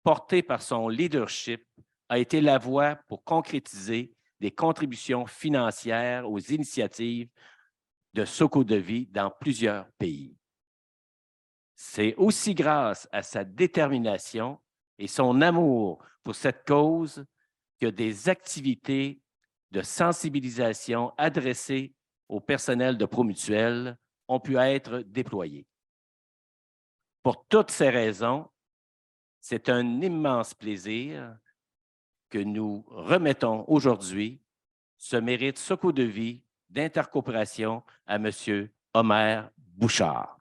portée par son leadership, a été la voie pour concrétiser des contributions financières aux initiatives de Socodévi dans plusieurs pays. C'est aussi grâce à sa détermination et son amour pour cette cause que des activités de sensibilisation adressées au personnel de Promutuelle ont pu être déployées. Pour toutes ces raisons, c'est un immense plaisir que nous remettons aujourd'hui ce mérite Socodévi d'intercoopération à M. Omer Bouchard.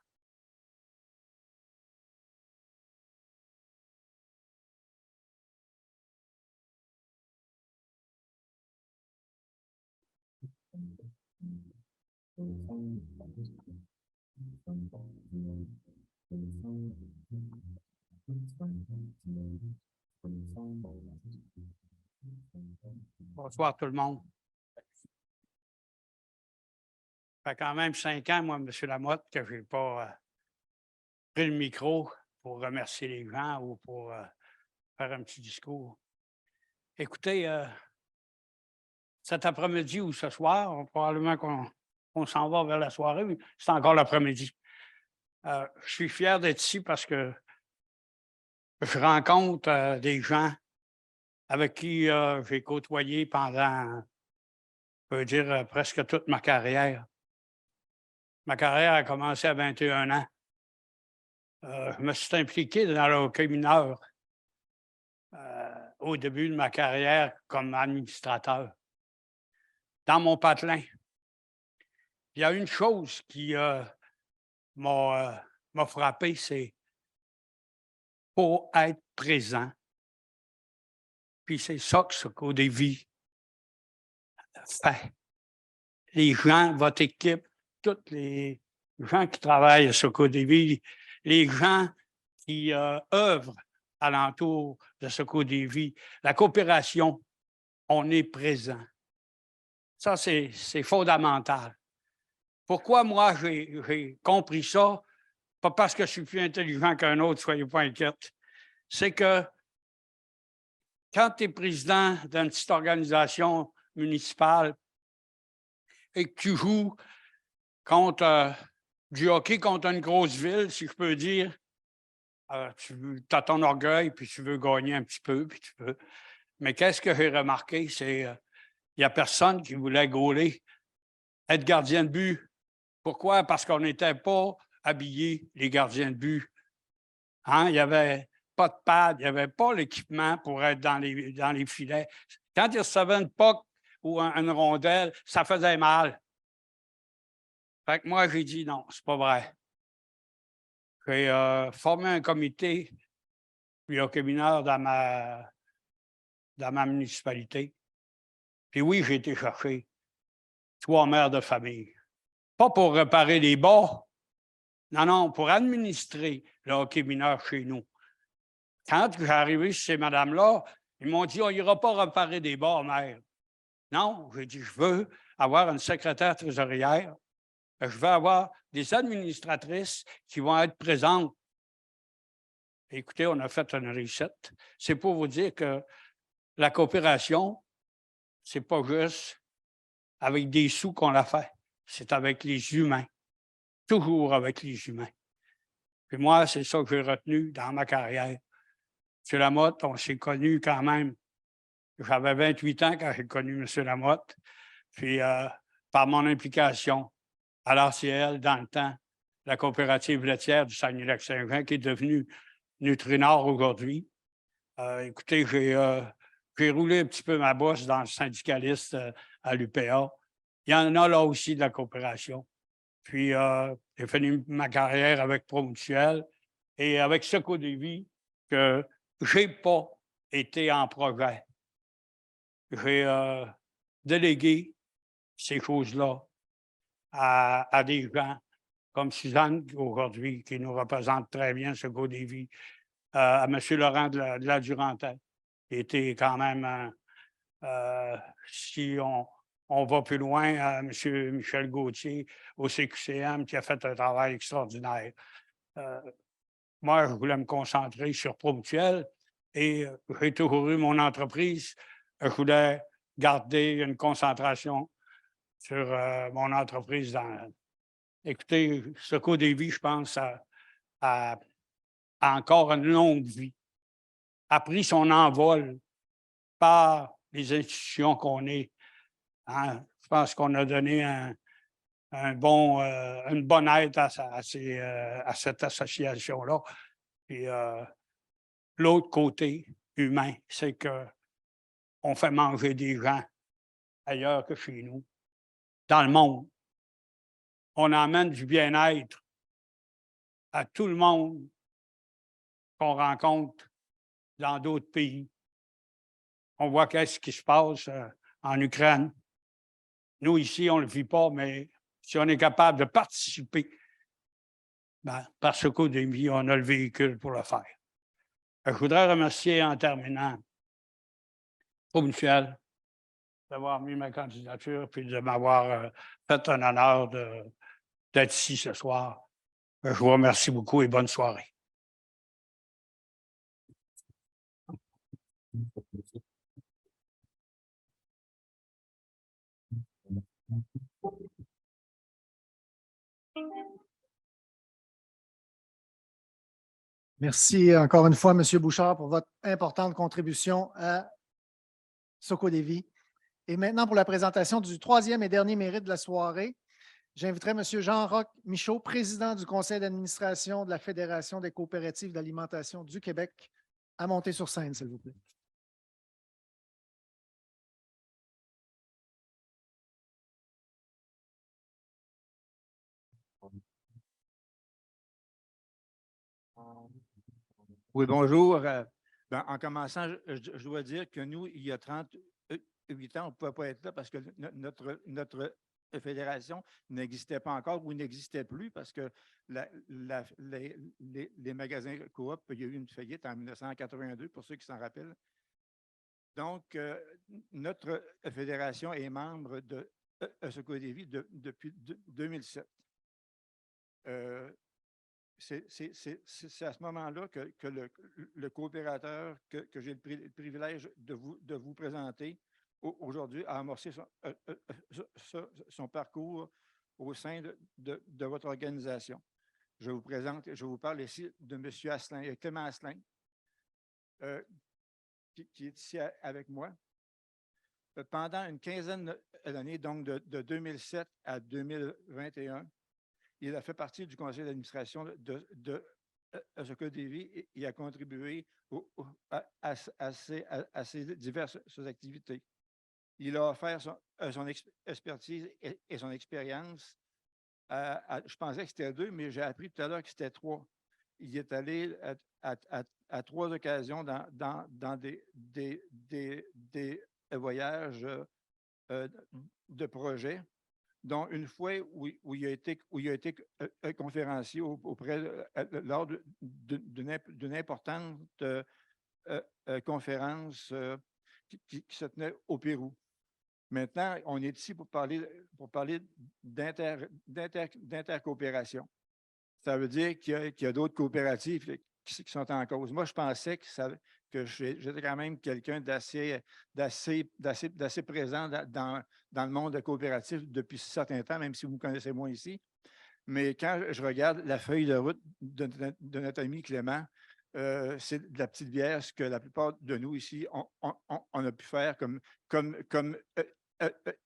Bonsoir tout le monde. Ça fait quand même 5 ans, moi, M. Lamotte, que je n'ai pas pris le micro pour remercier les gens ou pour faire un petit discours. Écoutez, cet après-midi ou ce soir, probablement qu'on s'en va vers la soirée, mais c'est encore l'après-midi. Je suis fier d'être ici parce que je rencontre des gens avec qui j'ai côtoyé pendant, je peux dire, presque toute ma carrière. Ma carrière a commencé à 21 ans. Je me suis impliqué dans le hockey mineur au début de ma carrière comme administrateur. dans mon patelin. Il y a une chose qui m'a frappé, c'est pour être présent. Puis c'est ça que SOCODEVI fait. Les gens, votre équipe, tous les gens qui travaillent à SOCODEVI, les gens qui œuvrent alentour de SOCODEVI, la coopération, on est présent. Ça, c'est fondamental. Pourquoi moi, j'ai compris ça? Pas parce que je suis plus intelligent qu'un autre, soyez pas inquiets. C'est que quand tu es président d'une petite organisation municipale et que tu joues contre du hockey contre une grosse ville, si je peux dire, tu as ton orgueil, puis tu veux gagner un petit peu, puis tu peux. Mais qu'est-ce que j'ai remarqué, c'est il n'y a personne qui voulait gauler, être gardien de but. Pourquoi? Parce qu'on n'était pas habillés, les gardiens de but. Hein? Il n'y avait pas de pad, il n'y avait pas l'équipement pour être dans les filets. Quand ils recevaient une puck ou une rondelle, ça faisait mal. Fait que moi, j'ai dit non, c'est pas vrai. J'ai formé un comité, puis hockey mineur dans ma municipalité. Puis oui, j'ai été chercher 3 mères de famille. Pas pour réparer les bas, non, pour administrer le hockey mineur chez nous. Quand j'ai arrivé chez ces madames-là, ils m'ont dit, on n'ira pas réparer des bas, mère. Non, j'ai dit, je veux avoir une secrétaire trésorière. Je veux avoir des administratrices qui vont être présentes. Écoutez, on a fait une recette. C'est pour vous dire que la coopération, c'est pas juste avec des sous qu'on la fait. C'est avec les humains. Toujours avec les humains. Puis moi, c'est ça que j'ai retenu dans ma carrière. M. Lamotte, on s'est connus quand même. J'avais 28 ans quand j'ai connu M. Lamotte. Puis par mon implication à l'ACL dans le temps, la coopérative laitière du Saguenay-Lac-Saint-Jean, qui est devenue Nutrinor aujourd'hui. Écoutez, j'ai roulé un petit peu ma bosse dans le syndicaliste à l'UPA. Il y en a là aussi de la coopération. Puis, j'ai fini ma carrière avec Promutuel et avec SOCODEVI que je n'ai pas été en projet. J'ai délégué ces choses-là à des gens comme Suzanne aujourd'hui, qui nous représente très bien SOCODEVI, à M. Laurent de la Durantaine, qui était quand même, si on va plus loin, à M. Michel Gauthier au CQCM, qui a fait un travail extraordinaire. Moi, je voulais me concentrer sur Promutuel et j'ai toujours eu mon entreprise. Je voulais garder une concentration sur mon entreprise. Écoutez, SOCODEVI, je pense, a encore une longue vie, a pris son envol par les institutions qu'on est. Hein? Je pense qu'on a donné une bonne aide à cette association-là. Puis l'autre côté humain, c'est qu'on fait manger des gens ailleurs que chez nous, dans le monde. On emmène du bien-être à tout le monde qu'on rencontre dans d'autres pays. On voit qu'est-ce qui se passe en Ukraine. Nous, ici, on ne le vit pas, mais si on est capable de participer, par SOCODEVI, on a le véhicule pour le faire. Je voudrais remercier en terminant Promutuel d'avoir mis ma candidature et de m'avoir fait un honneur d'être ici ce soir. Je vous remercie beaucoup et bonne soirée. Merci encore une fois, M. Bouchard, pour votre importante contribution à SOCODEVI. Et maintenant, pour la présentation du troisième et dernier mérite de la soirée, j'inviterai M. Jean-Roch Michaud, président du conseil d'administration de la Fédération des coopératives d'alimentation du Québec, à monter sur scène, s'il vous plaît. Oui, bonjour. En commençant, je dois dire que nous, il y a 38 ans, on ne pouvait pas être là parce que notre fédération n'existait pas encore ou n'existait plus parce que les magasins coop, il y a eu une faillite en 1982, pour ceux qui s'en rappellent. Donc, notre fédération est membre de Socodévi depuis 2007. C'est à ce moment-là que le coopérateur que j'ai le privilège de vous présenter aujourd'hui a amorcé son parcours au sein de votre organisation. Je vous parle ici de M. Asselin, Clément Asselin, qui est ici avec moi. Pendant une quinzaine d'années, donc de 2007 à 2021, il a fait partie du conseil d'administration de Socodévi et il a contribué à ses diverses activités. Il a offert son expertise et son expérience. Je pensais que c'était 2, mais j'ai appris tout à l'heure que c'était 3. Il est allé à 3 occasions dans des voyages de projet, dont une fois où il a été conférencier lors d'une importante conférence qui se tenait au Pérou. Maintenant, on est ici pour parler d'intercoopération. Ça veut dire qu'il y a d'autres coopératives qui sont en cause. Moi, je pensais que j'étais quand même quelqu'un d'assez présent dans le monde coopératif depuis un certain temps, même si vous me connaissez moins ici. Mais quand je regarde la feuille de route de notre ami Clément, c'est de la petite bière, ce que la plupart de nous ici, on a pu faire comme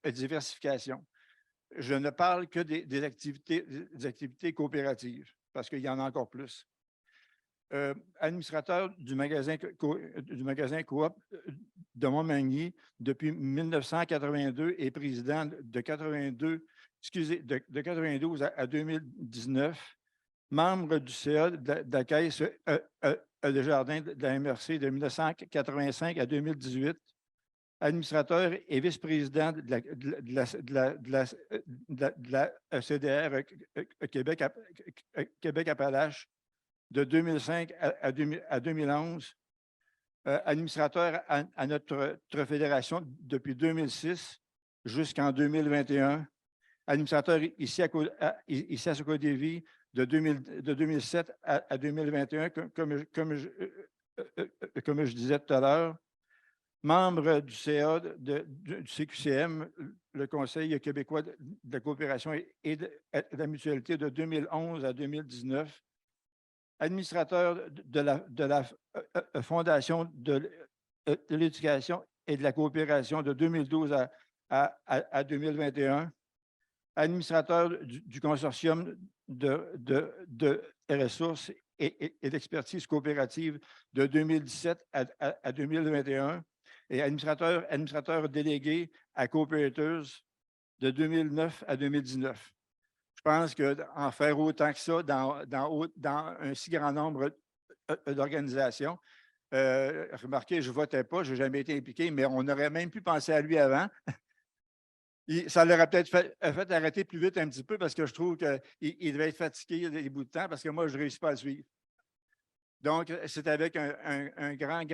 diversification. Je ne parle que des activités coopératives, parce qu'il y en a encore plus. Administrateur du magasin coop de Montmagny depuis 1982 et président de 92 à 2019, membre du CA de la Caisse de Jardins de la MRC de 1985 à 2018, administrateur et vice-président de la CDR Québec-Appalaches de 2005 à 2011, administrateur à notre fédération depuis 2006 jusqu'en 2021, administrateur ici à Socodévi de 2007 à 2021, comme je disais tout à l'heure, membre du CA du CQCM, le Conseil québécois de la coopération et de la mutualité de 2011 à 2019, administrateur de la Fondation de l'éducation et de la coopération de 2012 à 2021, administrateur du consortium de ressources et d'expertise coopérative de 2017 à 2021 et administrateur délégué à Cooperators de 2009 à 2019. Je pense qu'en faire autant que ça dans un si grand nombre d'organisations, remarquez, je ne votais pas, je n'ai jamais été impliqué, mais on aurait même pu penser à lui avant. Ça l'aurait peut-être fait arrêter plus vite un petit peu parce que je trouve qu'il devait être fatigué des bouts de temps parce que moi, je ne réussis pas à le suivre. Donc, c'est avec un grand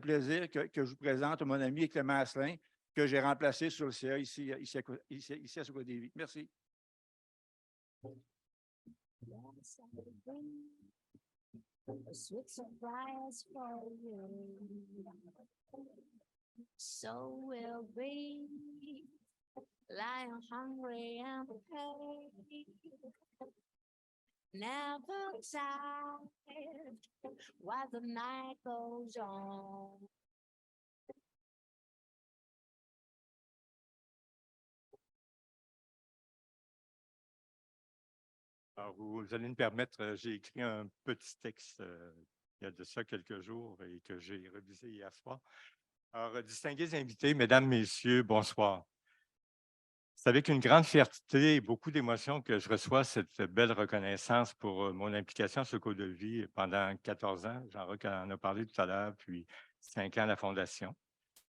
plaisir que je vous présente mon ami Clément Asselin, que j'ai remplacé sur le CA ici à Socodévi. Merci. So we'll be lying hungry and paid, never tired while the night goes on. Alors, vous allez me permettre, j'ai écrit un petit texte il y a de ça quelques jours et que j'ai révisé hier soir. Alors, distingués invités, mesdames, messieurs, bonsoir. C'est avec une grande fierté et beaucoup d'émotion que je reçois cette belle reconnaissance pour mon implication sur Secours de vie pendant 14 ans. Jean-Roch en a parlé tout à l'heure, puis 5 ans à la Fondation.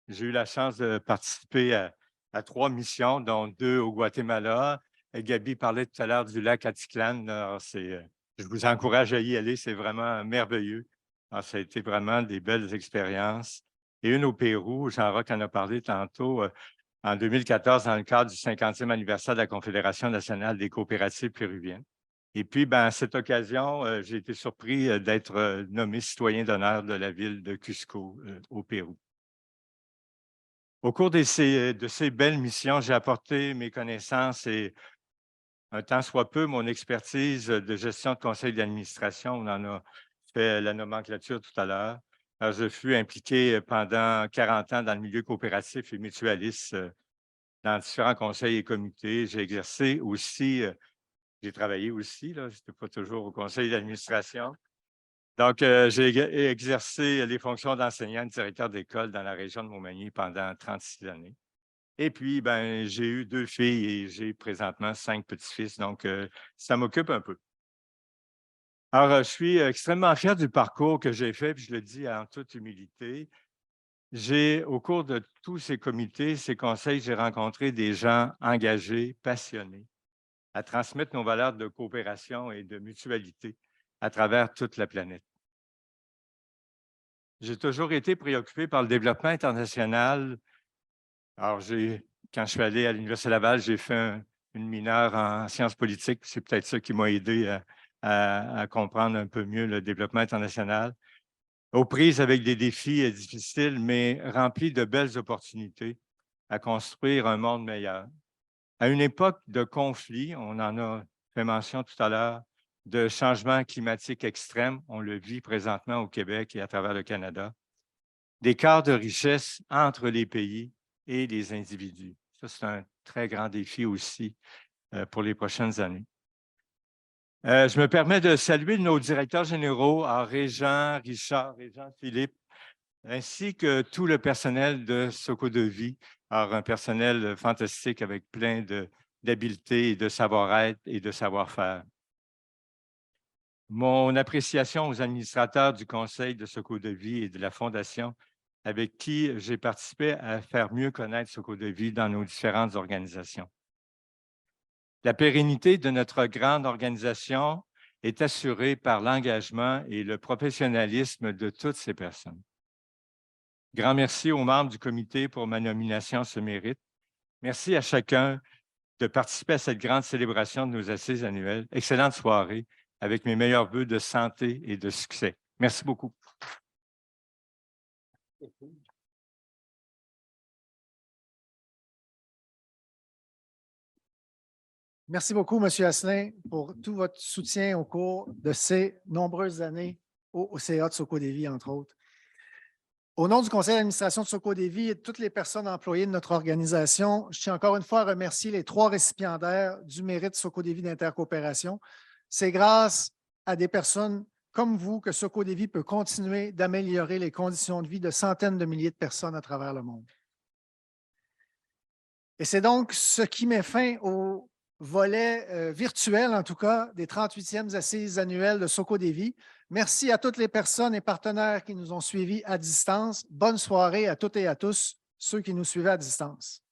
J'ai eu la chance de participer à 3 missions, dont 2 au Guatemala. Et Gaby parlait tout à l'heure du lac Atitlan. Alors, je vous encourage à y aller, c'est vraiment merveilleux. Alors, ça a été vraiment des belles expériences. Et une au Pérou, Jean-Roch en a parlé tantôt, en 2014, dans le cadre du 50e anniversaire de la Confédération nationale des coopératives péruviennes. Et puis, à cette occasion, j'ai été surpris d'être nommé citoyen d'honneur de la ville de Cusco, au Pérou. Au cours de ces belles missions, j'ai apporté mes connaissances et un tant soit peu mon expertise de gestion de conseil d'administration. On en a fait la nomenclature tout à l'heure. Alors, je fus impliqué pendant 40 ans dans le milieu coopératif et mutualiste dans différents conseils et comités. J'ai exercé aussi, j'ai travaillé aussi, je n'étais pas toujours au conseil d'administration. Donc, j'ai exercé les fonctions d'enseignant et de directeur d'école dans la région de Montmagny pendant 36 années. Et puis, j'ai eu 2 filles et j'ai présentement 5 petits-fils, donc ça m'occupe un peu. Alors, je suis extrêmement fier du parcours que j'ai fait, puis je le dis en toute humilité. Au cours de tous ces comités, ces conseils, j'ai rencontré des gens engagés, passionnés, à transmettre nos valeurs de coopération et de mutualité à travers toute la planète. J'ai toujours été préoccupé par le développement international. Alors, quand je suis allé à l'Université Laval, j'ai fait une mineure en sciences politiques. C'est peut-être ça qui m'a aidé à comprendre un peu mieux le développement international. Aux prises avec des défis difficiles, mais remplis de belles opportunités à construire un monde meilleur. À une époque de conflit, on en a fait mention tout à l'heure, de changements climatiques extrêmes, on le vit présentement au Québec et à travers le Canada, d'écarts de richesse entre les pays et les individus. Ça, c'est un très grand défi aussi pour les prochaines années. Je me permets de saluer nos directeurs généraux, Régent, Richard, Régent, Philippe, ainsi que tout le personnel de Soko de vie. Alors, un personnel fantastique avec plein d'habiletés, de savoir-être et de savoir-faire. Mon appréciation aux administrateurs du Conseil de Soko de vie et de la Fondation, avec qui j'ai participé à faire mieux connaître Soko de vie dans nos différentes organisations. La pérennité de notre grande organisation est assurée par l'engagement et le professionnalisme de toutes ces personnes. Grand merci aux membres du comité pour ma nomination à ce mérite. Merci à chacun de participer à cette grande célébration de nos assises annuelles. Excellente soirée avec mes meilleurs vœux de santé et de succès. Merci beaucoup. Merci beaucoup, M. Asselin, pour tout votre soutien au cours de ces nombreuses années au CA de Soko-Dévi, entre autres. Au nom du conseil d'administration de Soko-Dévi et de toutes les personnes employées de notre organisation, je tiens encore une fois à remercier les 3 récipiendaires du mérite Soko-Dévi d'intercoopération. C'est grâce à des personnes comme vous que Soko-Dévi peut continuer d'améliorer les conditions de vie de centaines de milliers de personnes à travers le monde. Et c'est donc ce qui met fin au volet virtuel, en tout cas, des 38e assises annuelles de Soko-Dévi. Merci à toutes les personnes et partenaires qui nous ont suivis à distance. Bonne soirée à toutes et à tous, ceux qui nous suivaient à distance.